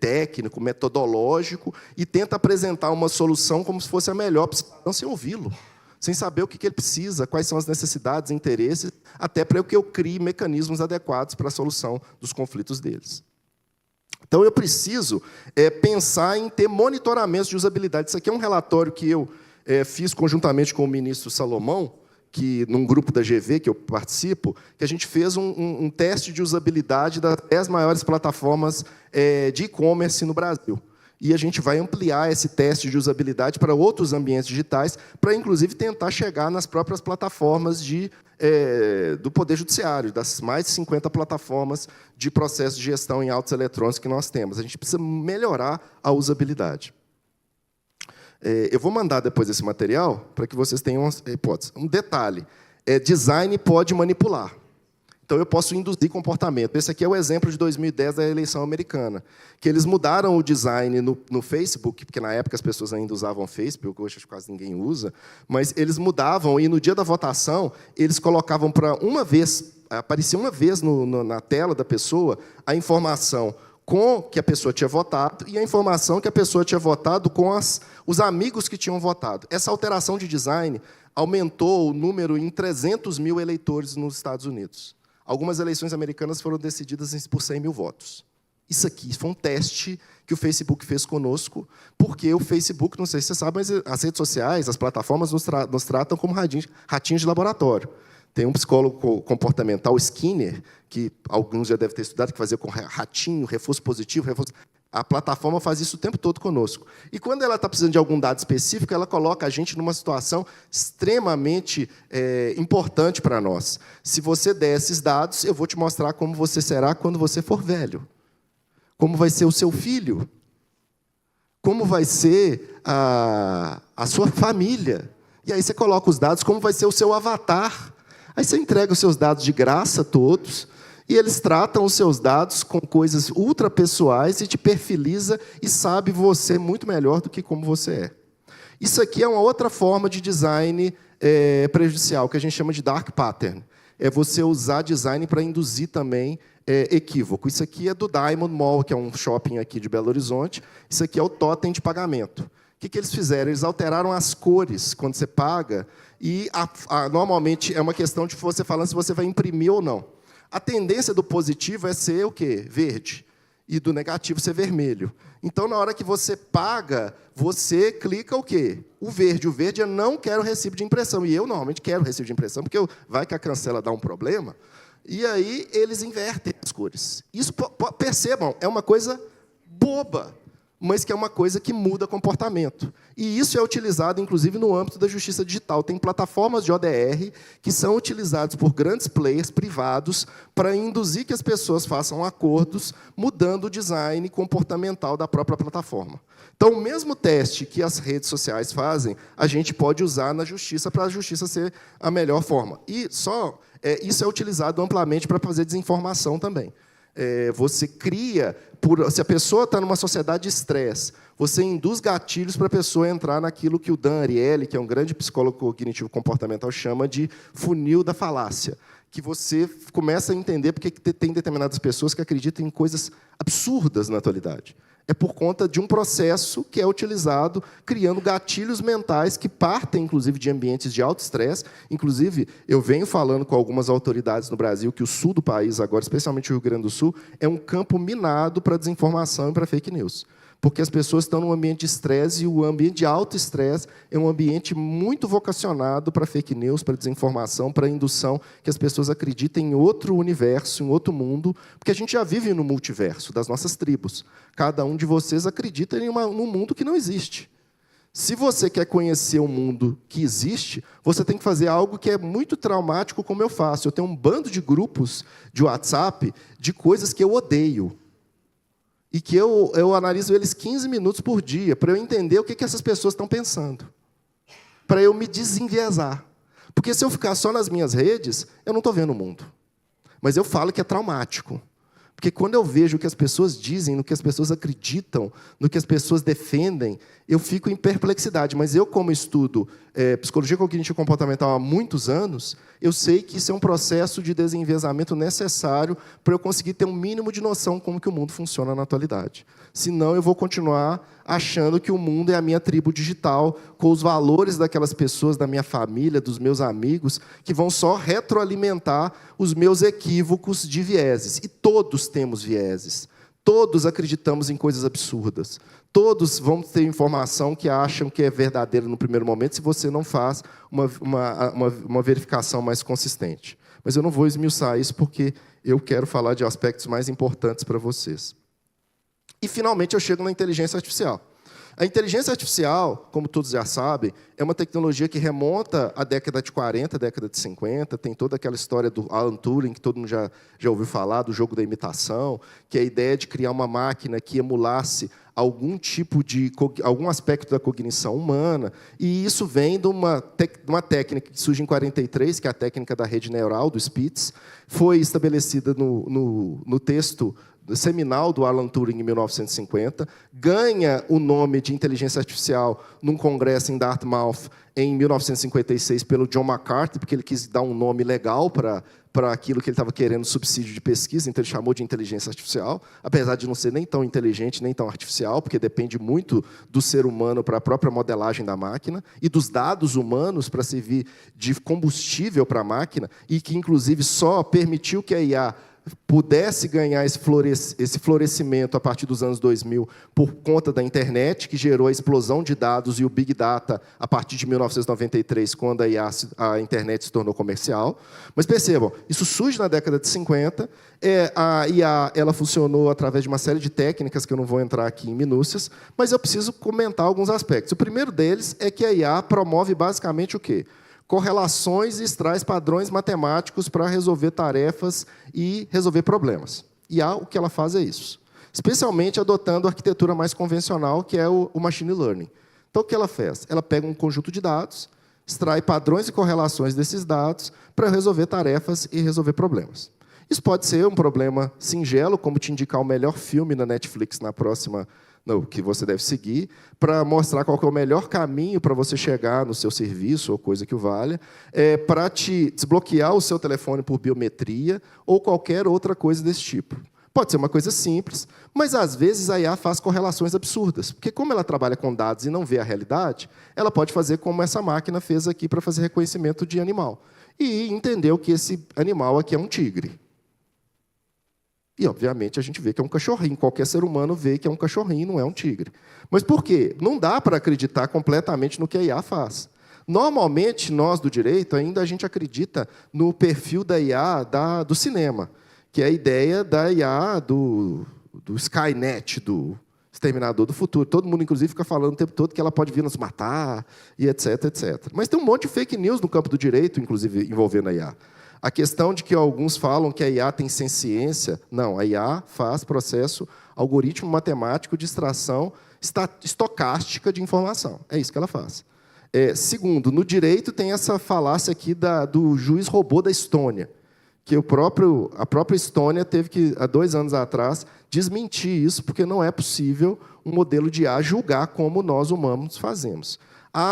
técnico, metodológico, e tenta apresentar uma solução como se fosse a melhor para o cidadão sem ouvi-lo, sem saber o que ele precisa, quais são as necessidades, interesses, até para que eu crie mecanismos adequados para a solução dos conflitos deles. Então, eu preciso pensar em ter monitoramentos de usabilidade. Isso aqui é um relatório que eu fiz conjuntamente com o ministro Salomão, que, num grupo da GV que eu participo, que a gente fez um teste de usabilidade das 10 maiores plataformas de e-commerce no Brasil. E a gente vai ampliar esse teste de usabilidade para outros ambientes digitais, para, inclusive, tentar chegar nas próprias plataformas do Poder Judiciário, das mais de 50 plataformas de processo de gestão em autos eletrônicos que nós temos. A gente precisa melhorar a usabilidade. Eu vou mandar depois esse material para que vocês tenham uma hipótese. Um detalhe, design pode manipular. Então, eu posso induzir comportamento. Esse aqui é o exemplo de 2010 da eleição americana, que eles mudaram o design no Facebook, porque, na época, as pessoas ainda usavam Facebook, hoje quase ninguém usa, mas eles mudavam, e, no dia da votação, eles colocavam para uma vez, aparecia uma vez na tela da pessoa, a informação com que a pessoa tinha votado e a informação que a pessoa tinha votado com os amigos que tinham votado. Essa alteração de design aumentou o número em 300 mil eleitores nos Estados Unidos. Algumas eleições americanas foram decididas por 100 mil votos. Isso aqui foi um teste que o Facebook fez conosco, porque o Facebook, não sei se você sabe, mas as redes sociais, as plataformas nos tratam como ratinhos de laboratório. Tem um psicólogo comportamental, Skinner, que alguns já devem ter estudado, que fazia com ratinho, reforço positivo, reforço... A plataforma faz isso o tempo todo conosco. E, quando ela está precisando de algum dado específico, ela coloca a gente numa situação extremamente importante para nós. Se você der esses dados, eu vou te mostrar como você será quando você for velho. Como vai ser o seu filho. Como vai ser a sua família. E aí você coloca os dados, como vai ser o seu avatar. Aí você entrega os seus dados de graça todos, e eles tratam os seus dados com coisas ultrapessoais e te perfiliza e sabe você muito melhor do que como você é. Isso aqui é uma outra forma de design prejudicial, que a gente chama de dark pattern. É você usar design para induzir também equívoco. Isso aqui é do Diamond Mall, que é um shopping aqui de Belo Horizonte. Isso aqui é o totem de pagamento. O que eles fizeram? Eles alteraram as cores quando você paga, e normalmente é uma questão de você falando se você vai imprimir ou não. A tendência do positivo é ser o quê? Verde. E do negativo ser vermelho. Então, na hora que você paga, você clica o quê? O verde. O verde é não quero recibo de impressão. E eu, normalmente, quero recibo de impressão, porque vai que a cancela dá um problema. E aí, eles invertem as cores. Isso, percebam, é uma coisa boba, mas que é uma coisa que muda comportamento. E isso é utilizado, inclusive, no âmbito da justiça digital. Tem plataformas de ODR que são utilizadas por grandes players privados para induzir que as pessoas façam acordos, mudando o design comportamental da própria plataforma. Então, o mesmo teste que as redes sociais fazem, a gente pode usar na justiça para a justiça ser a melhor forma. E isso é utilizado amplamente para fazer desinformação também. Você cria, se a pessoa está numa sociedade de estresse, você induz gatilhos para a pessoa entrar naquilo que o Dan Ariely, que é um grande psicólogo cognitivo comportamental, chama de funil da falácia, que você começa a entender porque tem determinadas pessoas que acreditam em coisas absurdas na atualidade. É por conta de um processo que é utilizado, criando gatilhos mentais que partem, inclusive, de ambientes de alto estresse. Inclusive, eu venho falando com algumas autoridades no Brasil que o sul do país, agora, especialmente o Rio Grande do Sul, é um campo minado para desinformação e para fake news. Porque as pessoas estão num ambiente de estresse, e o ambiente de alto estresse é um ambiente muito vocacionado para fake news, para desinformação, para indução, que as pessoas acreditem em outro universo, em outro mundo, porque a gente já vive no multiverso das nossas tribos. Cada um de vocês acredita num mundo que não existe. Se você quer conhecer um mundo que existe, você tem que fazer algo que é muito traumático, como eu faço. Eu tenho um bando de grupos de WhatsApp de coisas que eu odeio. E que eu analiso eles 15 minutos por dia, para eu entender o que essas pessoas estão pensando. Para eu me desenviesar. Porque, se eu ficar só nas minhas redes, eu não estou vendo o mundo. Mas eu falo que é traumático. Porque, quando eu vejo o que as pessoas dizem, no que as pessoas acreditam, no que as pessoas defendem, eu fico em perplexidade. Mas eu, como estudo psicologia cognitivo comportamental há muitos anos, eu sei que isso é um processo de desenviesamento necessário para eu conseguir ter um mínimo de noção como que o mundo funciona na atualidade. Senão, eu vou continuar achando que o mundo é a minha tribo digital, com os valores daquelas pessoas, da minha família, dos meus amigos, que vão só retroalimentar os meus equívocos de vieses. E todos temos vieses. Todos acreditamos em coisas absurdas. Todos vão ter informação que acham que é verdadeira no primeiro momento, se você não faz uma verificação mais consistente. Mas eu não vou esmiuçar isso, porque eu quero falar de aspectos mais importantes para vocês. E, finalmente, eu chego na inteligência artificial. A inteligência artificial, como todos já sabem, é uma tecnologia que remonta à década de 40, à década de 50, tem toda aquela história do Alan Turing, que todo mundo já ouviu falar, do jogo da imitação, que é a ideia de criar uma máquina que emulasse algum aspecto da cognição humana, e isso vem de uma técnica que surge em 43, que é a técnica da rede neural, do Spitz, foi estabelecida no texto seminal do Alan Turing, em 1950, ganha o nome de inteligência artificial num congresso em Dartmouth, em 1956, pelo John McCarthy, porque ele quis dar um nome legal para aquilo que ele estava querendo, subsídio de pesquisa, então ele chamou de inteligência artificial, apesar de não ser nem tão inteligente, nem tão artificial, porque depende muito do ser humano para a própria modelagem da máquina, e dos dados humanos para servir de combustível para a máquina, e que, inclusive, só permitiu que a IA pudesse ganhar esse florescimento a partir dos anos 2000 por conta da internet, que gerou a explosão de dados e o Big Data a partir de 1993, quando a internet se tornou comercial. Mas percebam, isso surge na década de 50, a IA ela funcionou através de uma série de técnicas, que eu não vou entrar aqui em minúcias, mas eu preciso comentar alguns aspectos. O primeiro deles é que a IA promove basicamente o quê? Correlações e extrai padrões matemáticos para resolver tarefas e resolver problemas. E o que ela faz é isso. Especialmente adotando a arquitetura mais convencional, que é o machine learning. Então, o que ela faz? Ela pega um conjunto de dados, extrai padrões e correlações desses dados para resolver tarefas e resolver problemas. Isso pode ser um problema singelo, como te indicar o melhor filme na Netflix na próxima, que você deve seguir, para mostrar qual que é o melhor caminho para você chegar no seu serviço, ou coisa que o valha, para te desbloquear o seu telefone por biometria, ou qualquer outra coisa desse tipo. Pode ser uma coisa simples, mas, às vezes, a IA faz correlações absurdas, porque, como ela trabalha com dados e não vê a realidade, ela pode fazer como essa máquina fez aqui para fazer reconhecimento de animal, e entendeu que esse animal aqui é um tigre. E, obviamente, a gente vê que é um cachorrinho. Qualquer ser humano vê que é um cachorrinho, não é um tigre. Mas por quê? Não dá para acreditar completamente no que a IA faz. Normalmente, nós do direito, ainda a gente acredita no perfil da IA do cinema, que é a ideia da IA do Skynet, do Exterminador do Futuro. Todo mundo, inclusive, fica falando o tempo todo que ela pode vir nos matar, e etc, etc. Mas tem um monte de fake news no campo do direito, inclusive, envolvendo a IA. A questão de que alguns falam que a IA tem ciência, não, a IA faz processo algoritmo matemático de extração estocástica de informação. É isso que ela faz. Segundo, no direito tem essa falácia aqui do juiz robô da Estônia, que a própria Estônia teve que, há 2 anos atrás, desmentir isso, porque não é possível um modelo de IA julgar como nós humanos fazemos.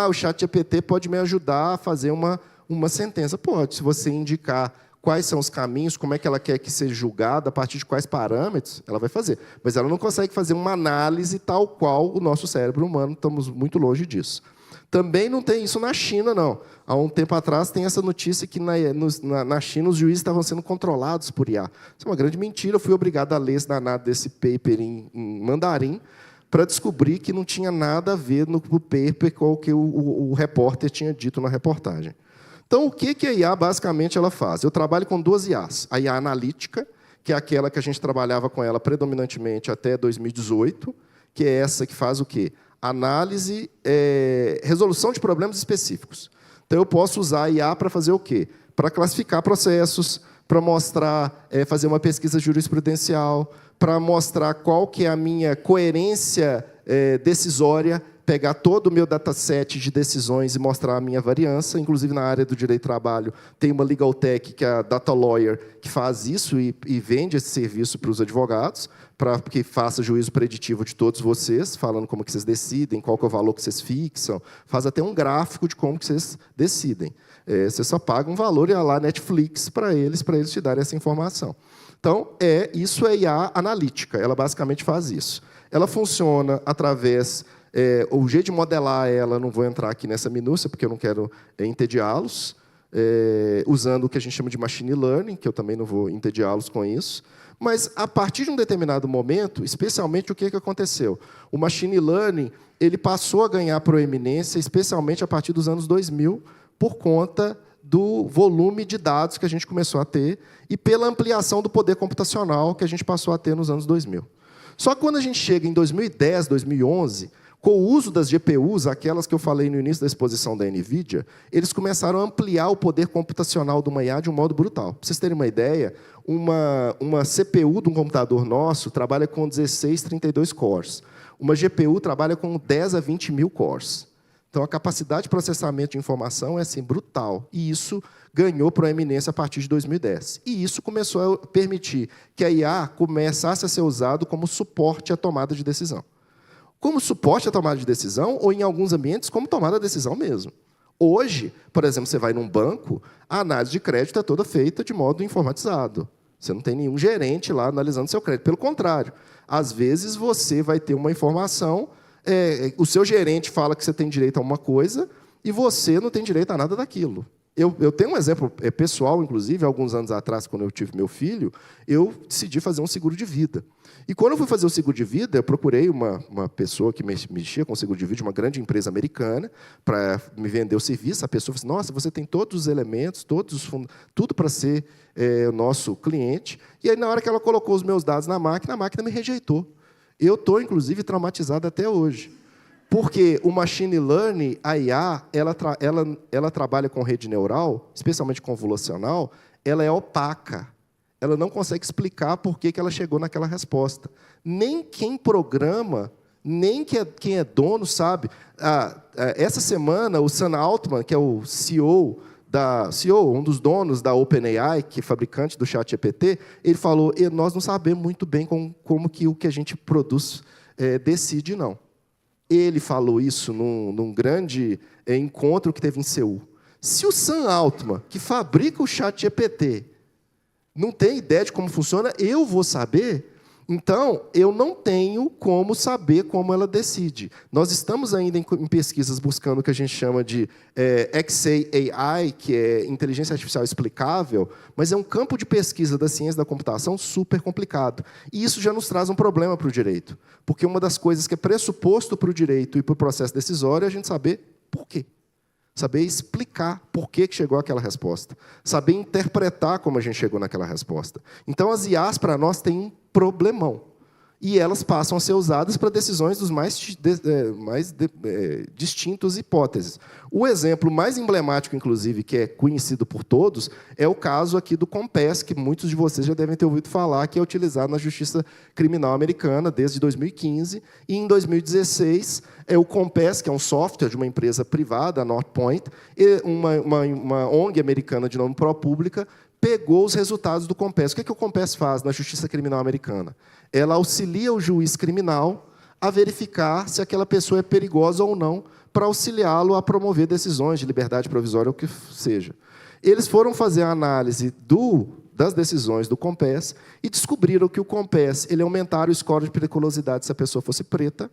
O ChatGPT pode me ajudar a fazer uma sentença. Pode, se você indicar quais são os caminhos, como é que ela quer que seja julgada, a partir de quais parâmetros, ela vai fazer. Mas ela não consegue fazer uma análise tal qual o nosso cérebro humano, estamos muito longe disso. Também não tem isso na China, não. Há um tempo atrás tem essa notícia que na China os juízes estavam sendo controlados por IA. Isso é uma grande mentira. Eu fui obrigado a ler esse danado desse paper em mandarim, para descobrir que não tinha nada a ver no paper com o que o repórter tinha dito na reportagem. Então, o que a IA, basicamente, ela faz? Eu trabalho com 2 IAs. A IA analítica, que é aquela que a gente trabalhava com ela predominantemente até 2018, que é essa que faz o quê? Análise, resolução de problemas específicos. Então, eu posso usar a IA para fazer o quê? Para classificar processos, para mostrar, fazer uma pesquisa jurisprudencial, para mostrar qual que é a minha coerência decisória, pegar todo o meu dataset de decisões e mostrar a minha variância. Inclusive, na área do direito do trabalho, tem uma Legal Tech, que é a Data Lawyer, que faz isso e vende esse serviço para os advogados, para que faça juízo preditivo de todos vocês, falando como que vocês decidem, qual que é o valor que vocês fixam, faz até um gráfico de como que vocês decidem. Você só paga um valor e é lá Netflix para eles te darem essa informação. Então, isso é IA analítica, ela basicamente faz isso. Ela funciona através... o jeito de modelar ela, não vou entrar aqui nessa minúcia, porque eu não quero entediá-los. usando o que a gente chama de machine learning, que eu também não vou entediá-los com isso. Mas, a partir de um determinado momento, especialmente, o que aconteceu? O machine learning ele passou a ganhar proeminência, especialmente a partir dos anos 2000, por conta do volume de dados que a gente começou a ter e pela ampliação do poder computacional que a gente passou a ter nos anos 2000. Só que quando a gente chega em 2010, 2011, com o uso das GPUs, aquelas que eu falei no início da exposição da NVIDIA, eles começaram a ampliar o poder computacional de uma IA de um modo brutal. Para vocês terem uma ideia, uma CPU de um computador nosso trabalha com 16, 32 cores. Uma GPU trabalha com 10 a 20 mil cores. Então, a capacidade de processamento de informação é assim, brutal. E isso ganhou proeminência a partir de 2010. E isso começou a permitir que a IA começasse a ser usado como suporte à tomada de decisão. Como suporte à tomada de decisão, ou, em alguns ambientes, como tomada de decisão mesmo. Hoje, por exemplo, você vai num banco, a análise de crédito é toda feita de modo informatizado. Você não tem nenhum gerente lá analisando seu crédito. Pelo contrário, às vezes você vai ter uma informação, o seu gerente fala que você tem direito a uma coisa e você não tem direito a nada daquilo. Eu tenho um exemplo pessoal, inclusive, alguns anos atrás, quando eu tive meu filho, eu decidi fazer um seguro de vida. E quando eu fui fazer o seguro de vida, eu procurei uma pessoa que mexia com seguro de vida, de uma grande empresa americana, para me vender o serviço. A pessoa falou assim, nossa, você tem todos os elementos, tudo para ser nosso cliente. E aí, na hora que ela colocou os meus dados na máquina, a máquina me rejeitou. Eu estou, inclusive, traumatizado até hoje. Porque o machine learning, a IA, ela trabalha com rede neural, especialmente convolucional, ela é opaca. Ela não consegue explicar por que ela chegou naquela resposta. Nem quem programa, nem quem é dono sabe. Essa semana, o Sam Altman, que é o CEO, um dos donos da OpenAI, que é fabricante do ChatGPT, ele falou, nós não sabemos muito bem como que o que a gente produz decide, não. Ele falou isso num grande encontro que teve em Seul. Se o Sam Altman, que fabrica o ChatGPT, não tem ideia de como funciona, eu vou saber? Então, eu não tenho como saber como ela decide. Nós estamos ainda em pesquisas buscando o que a gente chama de XAI, que é inteligência artificial explicável, mas é um campo de pesquisa da ciência da computação super complicado. E isso já nos traz um problema para o direito. Porque uma das coisas que é pressuposto para o direito e para o processo decisório é a gente saber por quê. Saber explicar por que chegou àquela resposta. Saber interpretar como a gente chegou naquela resposta. Então, as IAs, para nós, têm um problemão. E elas passam a ser usadas para decisões dos mais distintos hipóteses. O exemplo mais emblemático, inclusive, que é conhecido por todos, é o caso aqui do COMPASS, que muitos de vocês já devem ter ouvido falar, que é utilizado na Justiça Criminal Americana desde 2015. E, em 2016, o COMPASS, que é um software de uma empresa privada, a Northpoint, e uma ONG americana de nome ProPublica, pegou os resultados do COMPASS. O que o COMPASS faz na Justiça Criminal Americana? Ela auxilia o juiz criminal a verificar se aquela pessoa é perigosa ou não, para auxiliá-lo a promover decisões de liberdade provisória ou o que seja. Eles foram fazer a análise das decisões do COMPASS e descobriram que o COMPASS ele aumentava o score de periculosidade se a pessoa fosse preta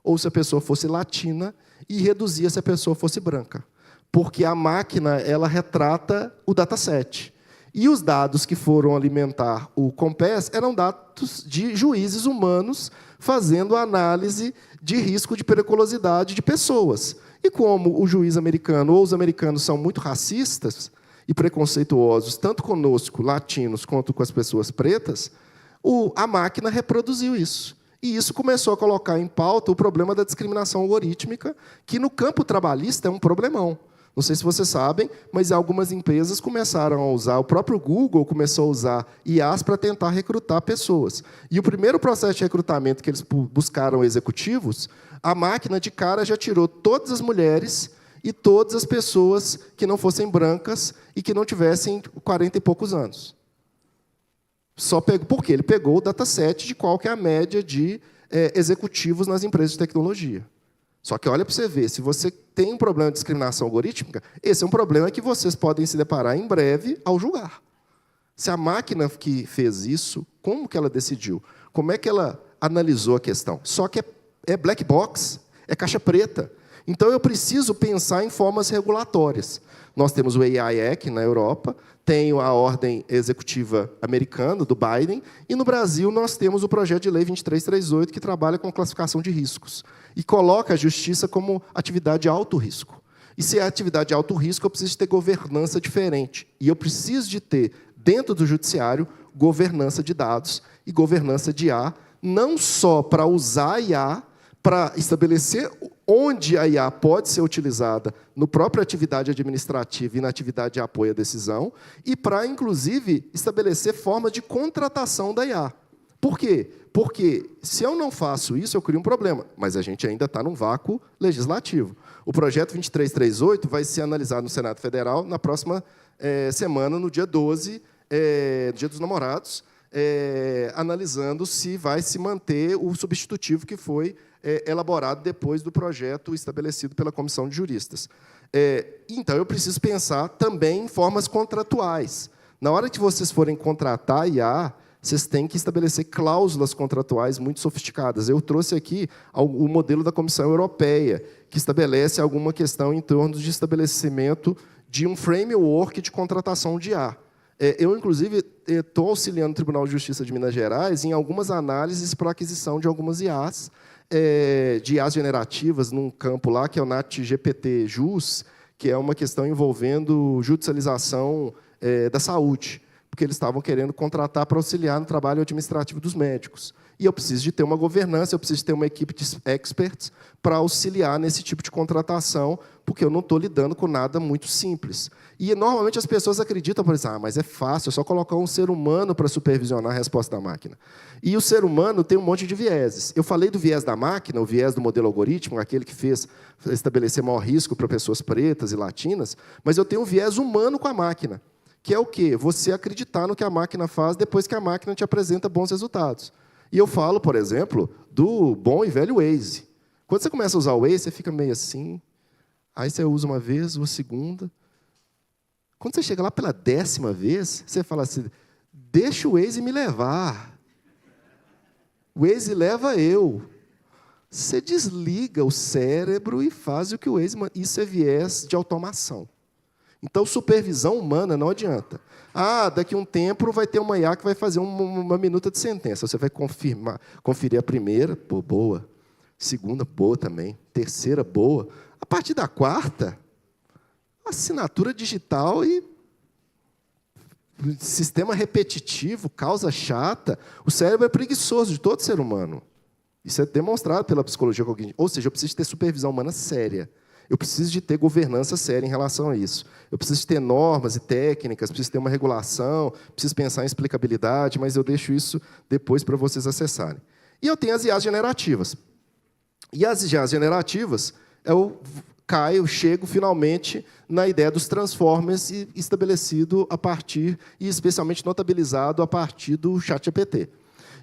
ou se a pessoa fosse latina e reduzia se a pessoa fosse branca. Porque a máquina ela retrata o dataset. E os dados que foram alimentar o COMPASS eram dados de juízes humanos fazendo análise de risco de periculosidade de pessoas. E como o juiz americano ou os americanos são muito racistas e preconceituosos, tanto conosco, latinos, quanto com as pessoas pretas, a máquina reproduziu isso. E isso começou a colocar em pauta o problema da discriminação algorítmica, que no campo trabalhista é um problemão. Não sei se vocês sabem, mas algumas empresas começaram a usar, o próprio Google começou a usar IAs para tentar recrutar pessoas. E o primeiro processo de recrutamento que eles buscaram executivos, a máquina de cara já tirou todas as mulheres e todas as pessoas que não fossem brancas e que não tivessem 40 e poucos anos. Por quê? Ele pegou o dataset de qual que é a média de executivos nas empresas de tecnologia. Só que olha para você ver, se você tem um problema de discriminação algorítmica, esse é um problema que vocês podem se deparar em breve ao julgar. Se a máquina que fez isso, como que ela decidiu? Como é que ela analisou a questão? Só que é black box, é caixa preta. Então, eu preciso pensar em formas regulatórias. Nós temos o AI Act na Europa, tem a ordem executiva americana, do Biden, e no Brasil nós temos o projeto de lei 2338, que trabalha com classificação de riscos, e coloca a justiça como atividade de alto risco. E se é atividade de alto risco, eu preciso ter governança diferente. E eu preciso de ter, dentro do judiciário, governança de dados e governança de IA, não só para usar a IA, para estabelecer onde a IA pode ser utilizada na própria atividade administrativa e na atividade de apoio à decisão, e para, inclusive, estabelecer formas de contratação da IA. Por quê? Porque, se eu não faço isso, eu crio um problema. Mas a gente ainda está num vácuo legislativo. O projeto 2338 vai ser analisado no Senado Federal na próxima semana, no dia 12, Dia dos Namorados, analisando se vai se manter o substitutivo que foi elaborado depois do projeto estabelecido pela Comissão de Juristas. Então, eu preciso pensar também em formas contratuais. Na hora que vocês forem contratar a IA, vocês têm que estabelecer cláusulas contratuais muito sofisticadas. Eu trouxe aqui o modelo da Comissão Europeia, que estabelece alguma questão em torno de estabelecimento de um framework de contratação de IA. Eu, inclusive, estou auxiliando o Tribunal de Justiça de Minas Gerais em algumas análises para a aquisição de algumas IAs, de IAs generativas, num campo lá, que é o NAT-GPT-JUS, que é uma questão envolvendo judicialização da saúde, porque eles estavam querendo contratar para auxiliar no trabalho administrativo dos médicos. E eu preciso de ter uma governança, eu preciso de ter uma equipe de experts para auxiliar nesse tipo de contratação, porque eu não estou lidando com nada muito simples. E, normalmente, as pessoas acreditam, por exemplo, mas é fácil, é só colocar um ser humano para supervisionar a resposta da máquina. E o ser humano tem um monte de vieses. Eu falei do viés da máquina, o viés do modelo algoritmo, aquele que fez estabelecer maior risco para pessoas pretas e latinas, mas eu tenho um viés humano com a máquina, que é o quê? Você acreditar no que a máquina faz depois que a máquina te apresenta bons resultados. E eu falo, por exemplo, do bom e velho Waze. Quando você começa a usar o Waze, você fica meio assim, aí você usa uma vez, uma segunda. Quando você chega lá pela 10ª vez, você fala assim, deixa o Waze me levar. O Waze leva eu. Você desliga o cérebro e faz o que o Waze... Isso é viés de automação. Então, supervisão humana não adianta. Daqui a um tempo vai ter uma IA que vai fazer uma minuta de sentença. Você vai conferir a primeira, pô, boa. Segunda, boa também. Terceira, boa. A partir da 4ª, assinatura digital e sistema repetitivo, causa chata. O cérebro é preguiçoso de todo ser humano. Isso é demonstrado pela psicologia cognitiva. Ou seja, eu preciso ter supervisão humana séria. Eu preciso de ter governança séria em relação a isso. Eu preciso de ter normas e técnicas, preciso ter uma regulação, preciso pensar em explicabilidade, mas eu deixo isso depois para vocês acessarem. E eu tenho as IAs generativas. E as IAs generativas, eu chego finalmente na ideia dos transformers estabelecido a partir, e especialmente notabilizado a partir do ChatGPT.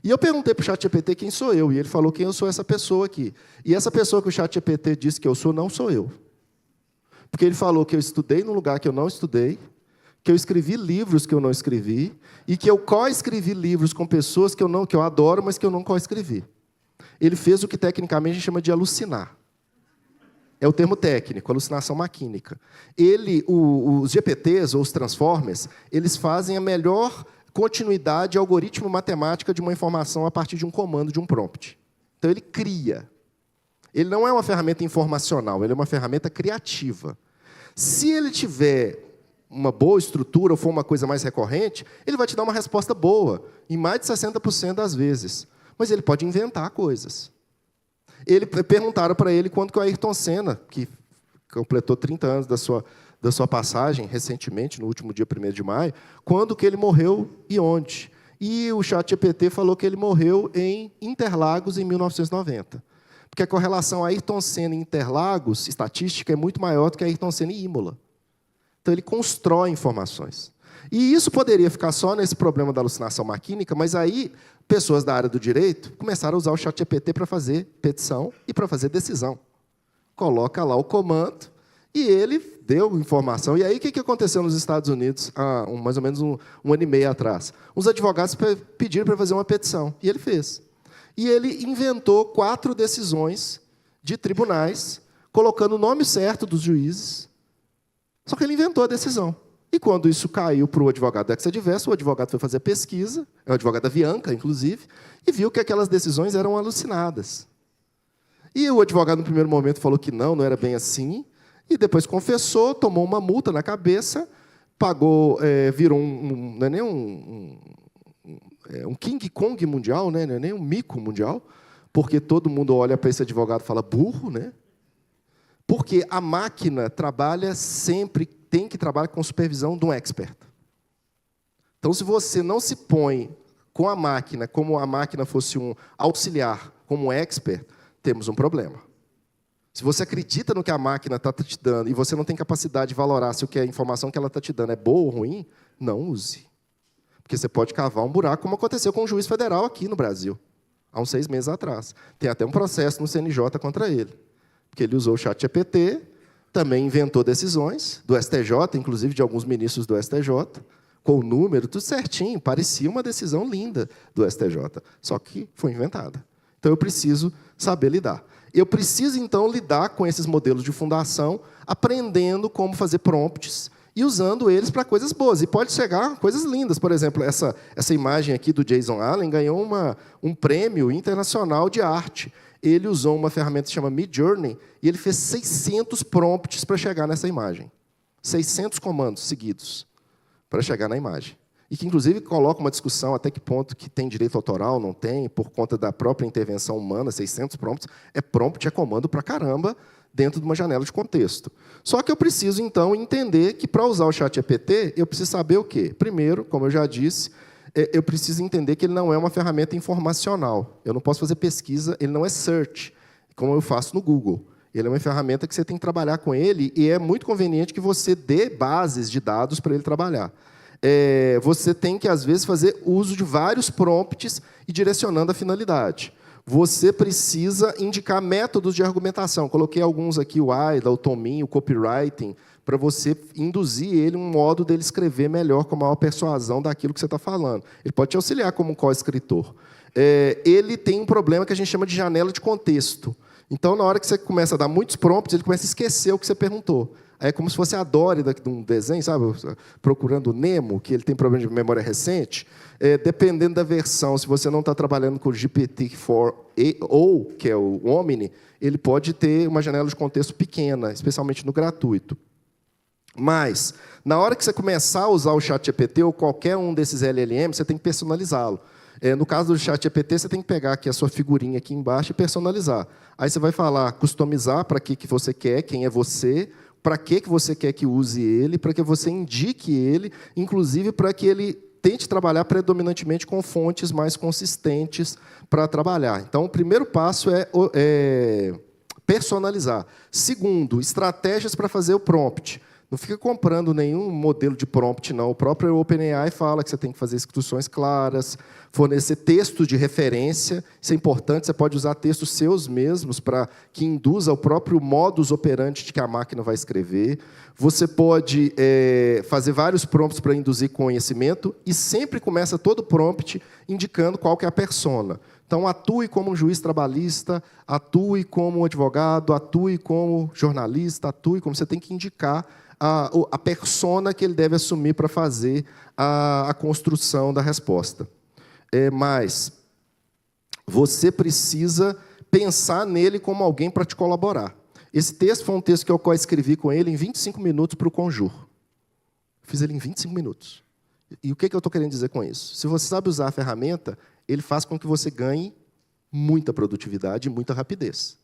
E eu perguntei para o ChatGPT quem sou eu, e ele falou quem eu sou essa pessoa aqui. E essa pessoa que o ChatGPT disse que eu sou, não sou eu. Porque ele falou que eu estudei num lugar que eu não estudei, que eu escrevi livros que eu não escrevi, e que eu co-escrevi livros com pessoas que eu adoro, mas que eu não co-escrevi. Ele fez o que tecnicamente a gente chama de alucinar. É o termo técnico, alucinação maquínica. Os GPTs, ou os transformers, eles fazem a melhor continuidade algoritmo matemática de uma informação a partir de um comando, de um prompt. Então, ele cria. Ele não é uma ferramenta informacional, ele é uma ferramenta criativa. Se ele tiver uma boa estrutura ou for uma coisa mais recorrente, ele vai te dar uma resposta boa, em mais de 60% das vezes. Mas ele pode inventar coisas. Perguntaram para ele quando que o Ayrton Senna, que completou 30 anos da sua passagem, recentemente, no último dia 1º de maio, quando que ele morreu e onde. E o ChatGPT falou que ele morreu em Interlagos, em 1990. Porque a correlação Ayrton Senna em Interlagos, estatística, é muito maior do que a Ayrton Senna em Imola. Então, ele constrói informações. E isso poderia ficar só nesse problema da alucinação maquínica, mas aí pessoas da área do direito começaram a usar o ChatGPT para fazer petição e para fazer decisão. Coloca lá o comando e ele deu informação. E aí, o que aconteceu nos Estados Unidos, há mais ou menos um ano e meio atrás? Os advogados pediram para fazer uma petição, e ele fez. E ele inventou 4 decisões de tribunais, colocando o nome certo dos juízes, Só que ele inventou a decisão. E quando isso caiu para o advogado da Exadverso, o advogado foi fazer a pesquisa, é o advogado da Avianca, inclusive, e viu que aquelas decisões eram alucinadas. E o advogado, no primeiro momento, falou que não era bem assim, e depois confessou, tomou uma multa na cabeça, pagou, virou não é nem um King Kong mundial, né? Não é nem um mico mundial, porque todo mundo olha para esse advogado e fala burro, né? Porque a máquina trabalha sempre, tem que trabalhar com supervisão de um expert. Então, se você não se põe com a máquina, como a máquina fosse um auxiliar, como um expert, temos um problema. Se você acredita no que a máquina está te dando e você não tem capacidade de valorar se a informação que ela está te dando é boa ou ruim, não use. Porque você pode cavar um buraco, como aconteceu com um juiz federal aqui no Brasil, há uns 6 meses atrás. Tem até um processo no CNJ contra ele. Porque ele usou o ChatGPT, também inventou decisões do STJ, inclusive de alguns ministros do STJ, com o número, tudo certinho, parecia uma decisão linda do STJ, só que foi inventada. Então, eu preciso saber lidar. Eu preciso, então, lidar com esses modelos de fundação, aprendendo como fazer prompts e usando eles para coisas boas. E pode chegar a coisas lindas. Por exemplo, essa imagem aqui do Jason Allen ganhou um prêmio internacional de arte. Ele usou uma ferramenta que se chama Midjourney e ele fez 600 prompts para chegar nessa imagem. 600 comandos seguidos para chegar na imagem. E que, inclusive, coloca uma discussão até que ponto que tem direito autoral, não tem, por conta da própria intervenção humana, 600 prompts, prompt, é comando para caramba, dentro de uma janela de contexto. Só que eu preciso, então, entender que, para usar o ChatGPT, eu preciso saber o quê? Primeiro, como eu já disse, eu preciso entender que ele não é uma ferramenta informacional. Eu não posso fazer pesquisa, ele não é search, como eu faço no Google. Ele é uma ferramenta que você tem que trabalhar com ele e é muito conveniente que você dê bases de dados para ele trabalhar. Você tem que, às vezes, fazer uso de vários prompts e direcionando a finalidade. Você precisa indicar métodos de argumentação. Coloquei alguns aqui, o AIDA, o Tomin, o copywriting, para você induzir ele um modo dele escrever melhor, com maior persuasão daquilo que você está falando. Ele pode te auxiliar como um co-escritor. Ele tem um problema que a gente chama de janela de contexto. Então, na hora que você começa a dar muitos prompts, ele começa a esquecer o que você perguntou. É como se fosse a Dory de um desenho, sabe? Procurando o Nemo, que ele tem problema de memória recente. Dependendo da versão, se você não está trabalhando com o GPT-4 ou, que é o Omni, ele pode ter uma janela de contexto pequena, especialmente no gratuito. Mas, na hora que você começar a usar o ChatGPT ou qualquer um desses LLM, você tem que personalizá-lo. No caso do ChatGPT, você tem que pegar aqui a sua figurinha aqui embaixo e personalizar. Aí você vai falar, customizar para que você quer, quem é você, para que você quer que use ele, para que você indique ele, inclusive para que ele tente trabalhar predominantemente com fontes mais consistentes para trabalhar. Então, o primeiro passo é personalizar. Segundo, estratégias para fazer o prompt. Não fica comprando nenhum modelo de prompt, não. O próprio OpenAI fala que você tem que fazer instruções claras, fornecer textos de referência. Isso é importante, você pode usar textos seus mesmos para que induza o próprio modus operandi de que a máquina vai escrever. Você pode fazer vários prompts para induzir conhecimento e sempre começa todo prompt indicando qual que é a persona. Então, atue como um juiz trabalhista, atue como um advogado, atue como jornalista, atue como... Você tem que indicar a persona que ele deve assumir para fazer a construção da resposta. Mas você precisa pensar nele como alguém para te colaborar. Esse texto foi um texto que eu coescrevi com ele em 25 minutos para o Conjur. Fiz ele em 25 minutos. E o que eu estou querendo dizer com isso? Se você sabe usar a ferramenta, ele faz com que você ganhe muita produtividade e muita rapidez.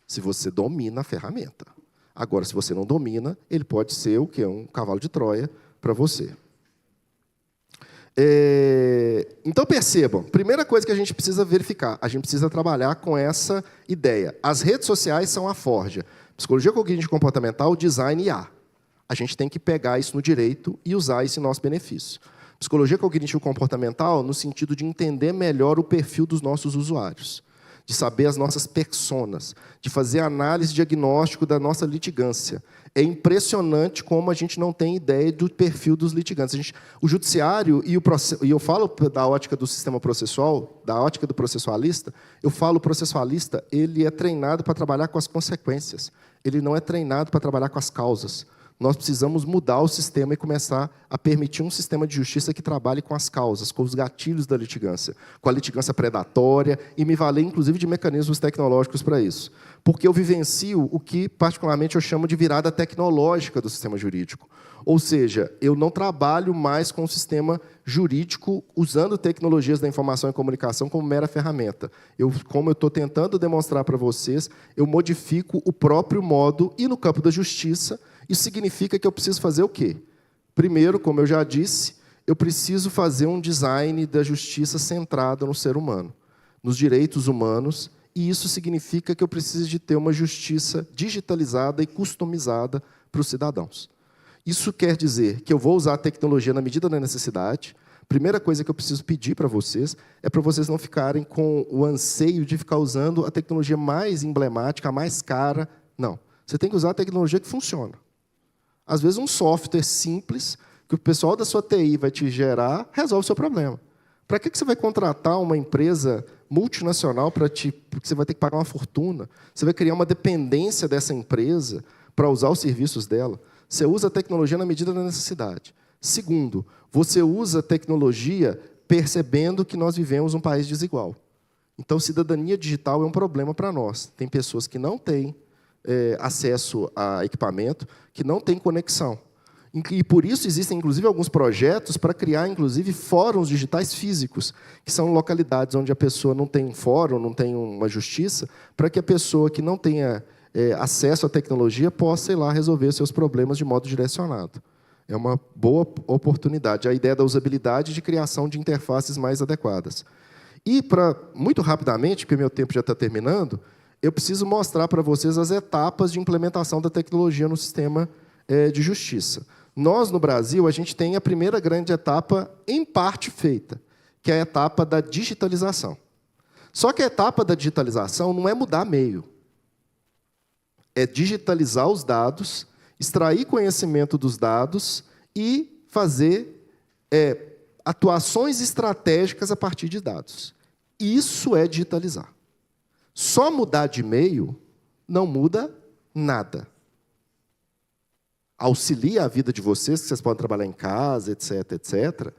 Se você domina a ferramenta. Agora, se você não domina, ele pode ser o que é um cavalo de Troia para você. Então, percebam, primeira coisa que a gente precisa verificar, a gente precisa trabalhar com essa ideia. As redes sociais são a forja. Psicologia cognitiva comportamental, design e IA. A gente tem que pegar isso no direito e usar isso em nosso benefício. Psicologia cognitivo comportamental no sentido de entender melhor o perfil dos nossos usuários, de saber as nossas personas, de fazer análise diagnóstico da nossa litigância. É impressionante como a gente não tem ideia do perfil dos litigantes. O judiciário, e eu falo da ótica do sistema processual, da ótica do processualista, eu falo o processualista, ele é treinado para trabalhar com as consequências. Ele não é treinado para trabalhar com as causas. nós precisamos mudar o sistema e começar a permitir um sistema de justiça que trabalhe com as causas, com os gatilhos da litigância, com a litigância predatória, e me valer, inclusive, de mecanismos tecnológicos para isso. Porque eu vivencio o que, particularmente, eu chamo de virada tecnológica do sistema jurídico. Ou seja, eu não trabalho mais com o sistema jurídico usando tecnologias da informação e comunicação como mera ferramenta. Como eu estou tentando demonstrar para vocês, eu modifico o próprio modo, e no campo da justiça, isso significa que eu preciso fazer o quê? Primeiro, como eu já disse, eu preciso fazer um design da justiça centrado no ser humano, nos direitos humanos, e isso significa que eu preciso de ter uma justiça digitalizada e customizada para os cidadãos. Isso quer dizer que eu vou usar a tecnologia na medida da necessidade. Primeira coisa que eu preciso pedir para vocês é para vocês não ficarem com o anseio de ficar usando a tecnologia mais emblemática, a mais cara. Não. Você tem que usar a tecnologia que funciona. Às vezes, um software simples, que o pessoal da sua TI vai te gerar, resolve o seu problema. Para que você vai contratar uma empresa multinacional porque você vai ter que pagar uma fortuna? Você vai criar uma dependência dessa empresa para usar os serviços dela? Você usa a tecnologia na medida da necessidade. Segundo, você usa a tecnologia percebendo que nós vivemos um país desigual. Então, cidadania digital é um problema para nós. Tem pessoas que não têm acesso a equipamento, que não têm conexão. E, por isso, existem, inclusive, alguns projetos para criar, inclusive, fóruns digitais físicos, que são localidades onde a pessoa não tem um fórum, não tem uma justiça, para que a pessoa que não tenha acesso à tecnologia possa ir lá resolver seus problemas de modo direcionado. É uma boa oportunidade. A ideia da usabilidade e de criação de interfaces mais adequadas. E, muito rapidamente, porque meu tempo já está terminando, eu preciso mostrar para vocês as etapas de implementação da tecnologia no sistema de justiça. Nós, no Brasil, a gente tem a primeira grande etapa, em parte, feita, que é a etapa da digitalização. Só que a etapa da digitalização não é mudar meio. É digitalizar os dados, extrair conhecimento dos dados e fazer atuações estratégicas a partir de dados. Isso é digitalizar. Só mudar de meio não muda nada. Auxilia a vida de vocês, que vocês podem trabalhar em casa, etc., etc.,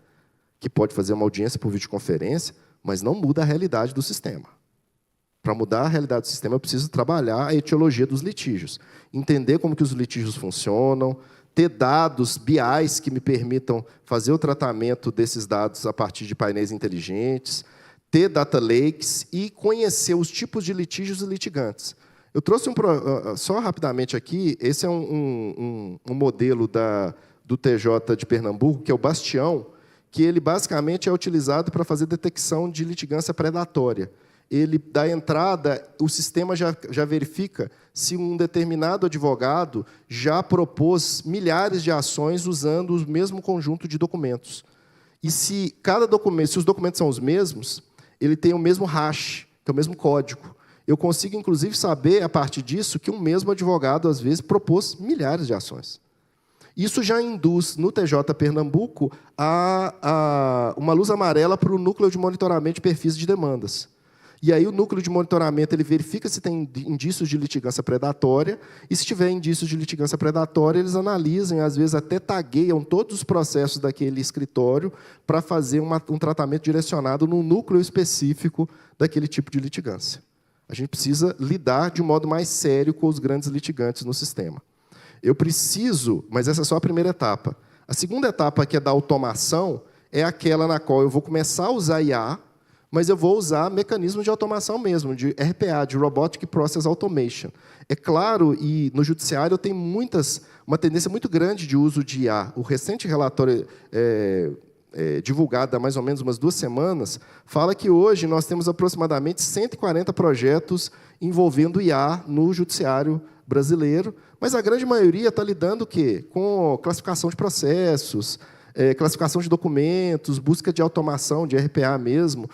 que pode fazer uma audiência por videoconferência, mas não muda a realidade do sistema. Para mudar a realidade do sistema, eu preciso trabalhar a etiologia dos litígios, entender como que os litígios funcionam, ter dados BIs que me permitam fazer o tratamento desses dados a partir de painéis inteligentes, ter data lakes e conhecer os tipos de litígios e litigantes. Eu trouxe só rapidamente aqui, esse é um modelo do TJ de Pernambuco, que é o Bastião, que ele basicamente é utilizado para fazer detecção de litigância predatória. Ele dá entrada, o sistema já verifica se um determinado advogado já propôs milhares de ações usando o mesmo conjunto de documentos. E se os documentos são os mesmos, ele tem o mesmo hash, que é o mesmo código. Eu consigo, inclusive, saber, a partir disso, que um mesmo advogado, às vezes, propôs milhares de ações. Isso já induz, no TJ Pernambuco, uma luz amarela para o núcleo de monitoramento de perfis de demandas. E aí o núcleo de monitoramento ele verifica se tem indícios de litigância predatória, e se tiver indícios de litigância predatória, eles analisam, às vezes até tagueiam todos os processos daquele escritório para fazer um tratamento direcionado num núcleo específico daquele tipo de litigância. A gente precisa lidar de um modo mais sério com os grandes litigantes no sistema. Eu preciso, mas essa é só a primeira etapa. A segunda etapa, que é da automação, é aquela na qual eu vou começar a usar IA, mas eu vou usar mecanismos de automação mesmo, de RPA, de Robotic Process Automation. É claro, e no judiciário tem uma tendência muito grande de uso de IA. O recente relatório divulgado há mais ou menos umas 2 semanas, fala que hoje nós temos aproximadamente 140 projetos envolvendo IA no judiciário brasileiro, mas a grande maioria está lidando o quê? Com classificação de processos, classificação de documentos, busca de automação, de RPA mesmo,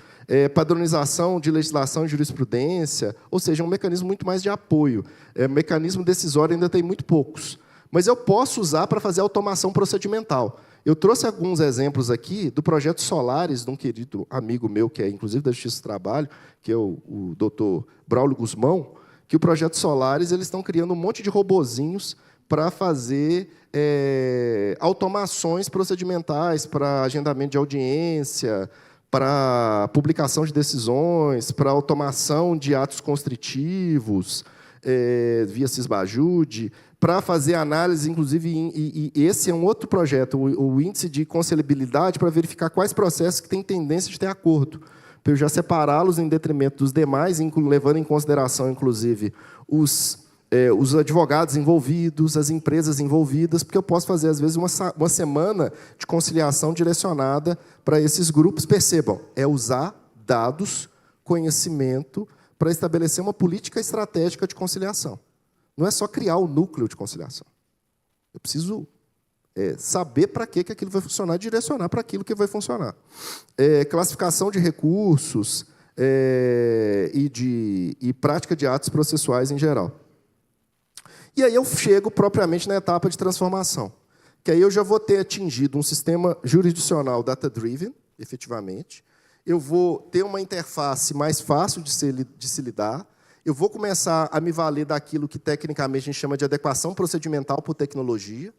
padronização de legislação e jurisprudência, ou seja, um mecanismo muito mais de apoio. Mecanismo decisório ainda tem muito poucos, mas eu posso usar para fazer automação procedimental. Eu trouxe alguns exemplos aqui do projeto Solaris, de um querido amigo meu, que é inclusive da Justiça do Trabalho, que é o doutor Braulio Guzmão, que o projeto Solaris eles estão criando um monte de robozinhos para fazer automações procedimentais para agendamento de audiência, para publicação de decisões, para automação de atos constritivos, via Sysbajude, para fazer análise, inclusive, e esse é um outro projeto, o índice de conciliabilidade, para verificar quais processos que têm tendência de ter acordo, para eu já separá-los em detrimento dos demais, levando em consideração, inclusive, os advogados envolvidos, as empresas envolvidas, porque eu posso fazer, às vezes, uma semana de conciliação direcionada para esses grupos. Percebam, é usar dados, conhecimento, para estabelecer uma política estratégica de conciliação. Não é só criar o núcleo de conciliação. Eu preciso saber para que aquilo vai funcionar e direcionar para aquilo que vai funcionar. Classificação de recursos e prática de atos processuais em geral. E aí eu chego propriamente na etapa de transformação, que aí eu já vou ter atingido um sistema jurisdicional data-driven, efetivamente. Eu vou ter uma interface mais fácil de se lidar. Eu vou começar a me valer daquilo que, tecnicamente, a gente chama de adequação procedimental por tecnologia.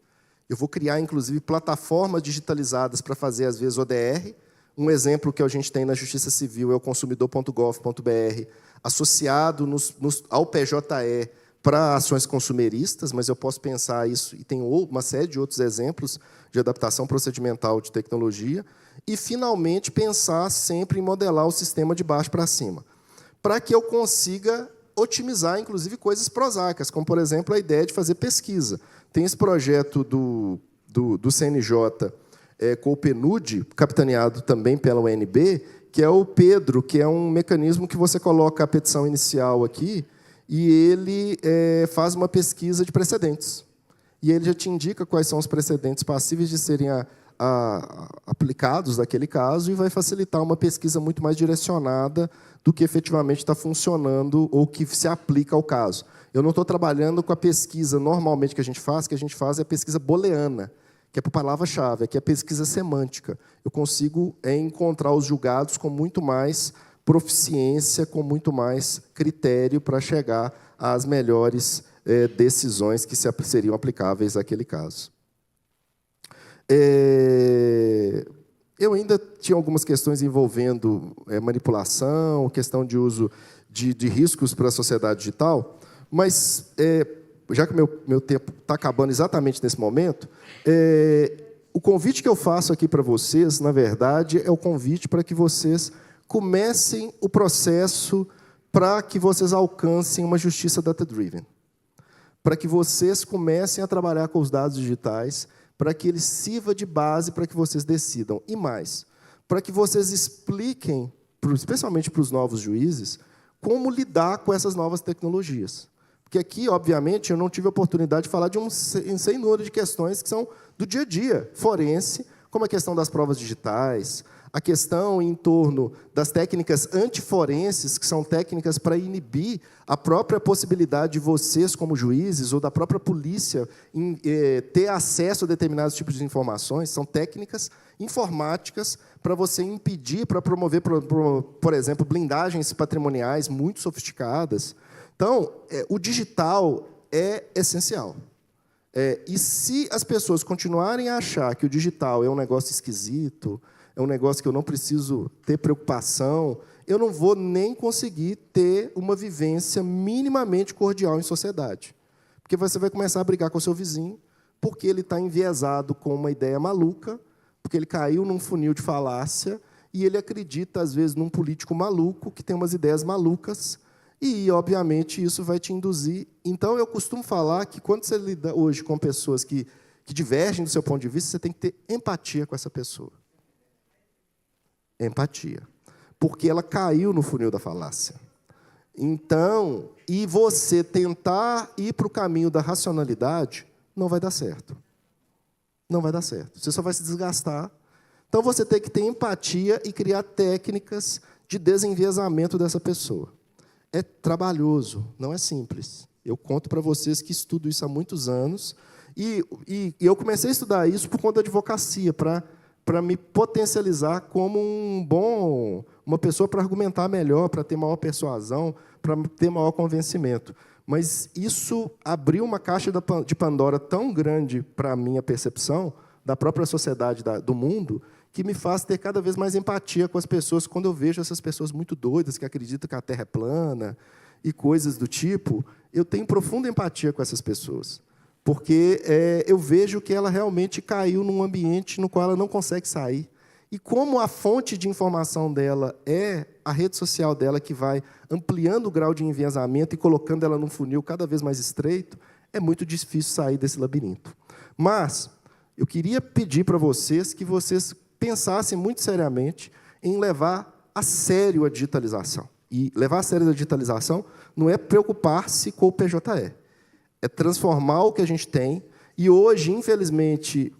Eu vou criar, inclusive, plataformas digitalizadas para fazer, às vezes, ODR. Um exemplo que a gente tem na Justiça Civil é o consumidor.gov.br, associado ao PJE para ações consumeristas, mas eu posso pensar isso, e tem uma série de outros exemplos de adaptação procedimental de tecnologia, e, finalmente, pensar sempre em modelar o sistema de baixo para cima, para que eu consiga otimizar, inclusive, coisas prosaicas, como, por exemplo, a ideia de fazer pesquisa. Tem esse projeto do CNJ com o PNUD, capitaneado também pela UNB, que é o Pedro, que é um mecanismo que você coloca a petição inicial aqui, e ele faz uma pesquisa de precedentes. E ele já te indica quais são os precedentes passíveis de serem aplicados naquele caso e vai facilitar uma pesquisa muito mais direcionada do que efetivamente está funcionando ou que se aplica ao caso. Eu não estou trabalhando com a pesquisa normalmente que a gente faz é a pesquisa booleana, que é por palavra-chave, que é a pesquisa semântica. Eu consigo encontrar os julgados com muito mais proficiência, com muito mais critério para chegar às melhores decisões que seriam aplicáveis àquele caso. Eu ainda tinha algumas questões envolvendo manipulação, questão de uso de riscos para a sociedade digital, mas, já que meu tempo está acabando exatamente nesse momento, o convite que eu faço aqui para vocês, na verdade, é o convite para que vocês comecem o processo para que vocês alcancem uma justiça data-driven, para que vocês comecem a trabalhar com os dados digitais, para que ele sirva de base para que vocês decidam. E mais, para que vocês expliquem, especialmente para os novos juízes, como lidar com essas novas tecnologias. Porque aqui, obviamente, eu não tive a oportunidade de falar de um sem número de questões que são do dia a dia, forense, como a questão das provas digitais, a questão em torno das técnicas antiforenses, que são técnicas para inibir a própria possibilidade de vocês, como juízes, ou da própria polícia, ter acesso a determinados tipos de informações. São técnicas informáticas para você impedir, para promover, por exemplo, blindagens patrimoniais muito sofisticadas. Então, o digital é essencial. E se as pessoas continuarem a achar que o digital é um negócio esquisito, é um negócio que eu não preciso ter preocupação, eu não vou nem conseguir ter uma vivência minimamente cordial em sociedade. Porque você vai começar a brigar com o seu vizinho, porque ele está enviesado com uma ideia maluca, porque ele caiu num funil de falácia, e ele acredita, às vezes, num político maluco, que tem umas ideias malucas, e, obviamente, isso vai te induzir. Então, eu costumo falar que, quando você lida hoje com pessoas que divergem do seu ponto de vista, você tem que ter empatia com essa pessoa. Empatia. Porque ela caiu no funil da falácia. Então, e você tentar ir para o caminho da racionalidade, não vai dar certo. Não vai dar certo. Você só vai se desgastar. Então, você tem que ter empatia e criar técnicas de desenviesamento dessa pessoa. É trabalhoso, não é simples. Eu conto para vocês que estudo isso há muitos anos, e eu comecei a estudar isso por conta da advocacia, para me potencializar como uma pessoa para argumentar melhor, para ter maior persuasão, para ter maior convencimento. Mas isso abriu uma caixa de Pandora tão grande para a minha percepção da própria sociedade do mundo, que me faz ter cada vez mais empatia com as pessoas quando eu vejo essas pessoas muito doidas, que acreditam que a Terra é plana e coisas do tipo. Eu tenho profunda empatia com essas pessoas, porque eu vejo que ela realmente caiu num ambiente no qual ela não consegue sair. E como a fonte de informação dela é a rede social dela, que vai ampliando o grau de enviesamento e colocando ela num funil cada vez mais estreito, é muito difícil sair desse labirinto. Mas eu queria pedir para vocês que vocês pensassem muito seriamente em levar a sério a digitalização. E levar a sério a digitalização não é preocupar-se com o PJE, é transformar o que a gente tem. E hoje, infelizmente,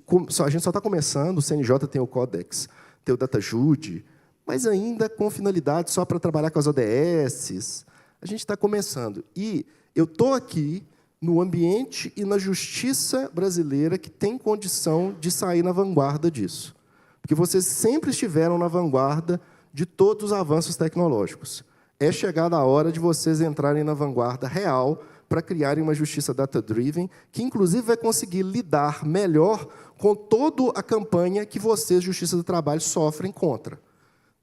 a gente só está começando, o CNJ tem o Codex, tem o DataJude, mas ainda com finalidade só para trabalhar com as ODS. A gente está começando. E eu estou aqui no ambiente e na justiça brasileira que tem condição de sair na vanguarda disso. Porque vocês sempre estiveram na vanguarda de todos os avanços tecnológicos. É chegada a hora de vocês entrarem na vanguarda real para criarem uma justiça data-driven, que, inclusive, vai conseguir lidar melhor com toda a campanha que vocês, Justiça do Trabalho, sofrem contra.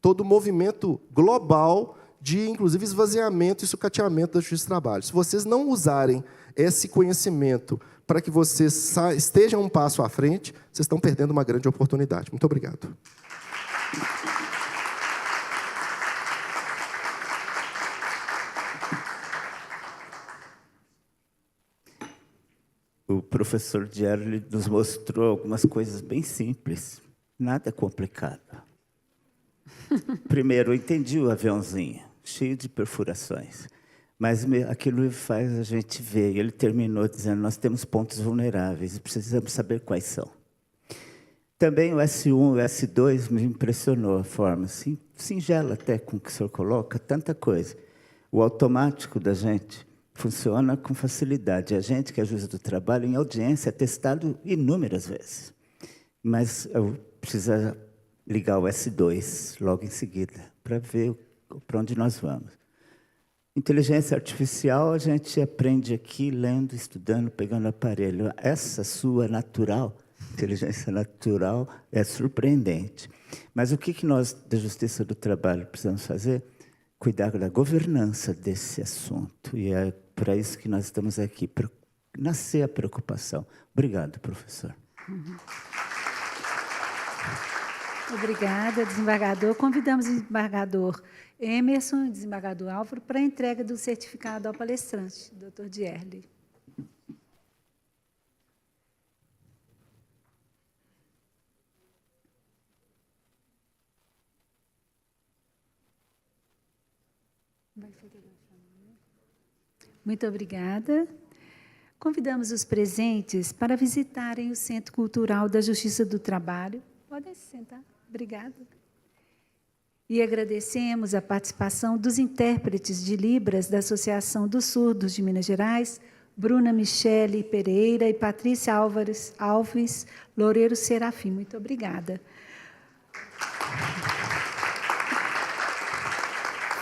Todo o movimento global de, inclusive, esvaziamento e sucateamento da Justiça do Trabalho. Se vocês não usarem esse conhecimento para que vocês estejam um passo à frente, vocês estão perdendo uma grande oportunidade. Muito obrigado. O professor Gerli nos mostrou algumas coisas bem simples, nada complicado. Primeiro, eu entendi o aviãozinho, cheio de perfurações, mas aquilo faz a gente ver. Ele terminou dizendo: nós temos pontos vulneráveis e precisamos saber quais são. Também o S1 e o S2 me impressionou a forma singela até com que o senhor coloca tanta coisa. O automático da gente funciona com facilidade. A gente, que é juiz do trabalho, em audiência, é testado inúmeras vezes. Mas eu preciso ligar o S2 logo em seguida, para ver para onde nós vamos. Inteligência artificial, a gente aprende aqui, lendo, estudando, pegando aparelho. Essa sua natural, inteligência natural, é surpreendente. Mas o que nós, da Justiça do Trabalho, precisamos fazer? Cuidar da governança desse assunto. E é para isso que nós estamos aqui, para nascer a preocupação. Obrigado, professor. Obrigada, desembargador. Convidamos o desembargador Emerson e o desembargador Álvaro para a entrega do certificado ao palestrante, doutor Gerli. Muito obrigada. Convidamos os presentes para visitarem o Centro Cultural da Justiça do Trabalho. Podem se sentar. Obrigada. E agradecemos a participação dos intérpretes de Libras da Associação dos Surdos de Minas Gerais, Bruna Michele Pereira e Patrícia Alves Loureiro Serafim. Muito obrigada.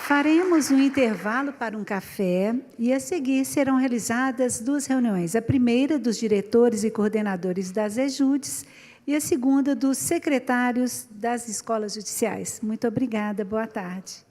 Faremos um intervalo para um café e, a seguir, serão realizadas 2 reuniões. A primeira dos diretores e coordenadores das EJUDs e a segunda dos secretários das escolas judiciais. Muito obrigada. Boa tarde.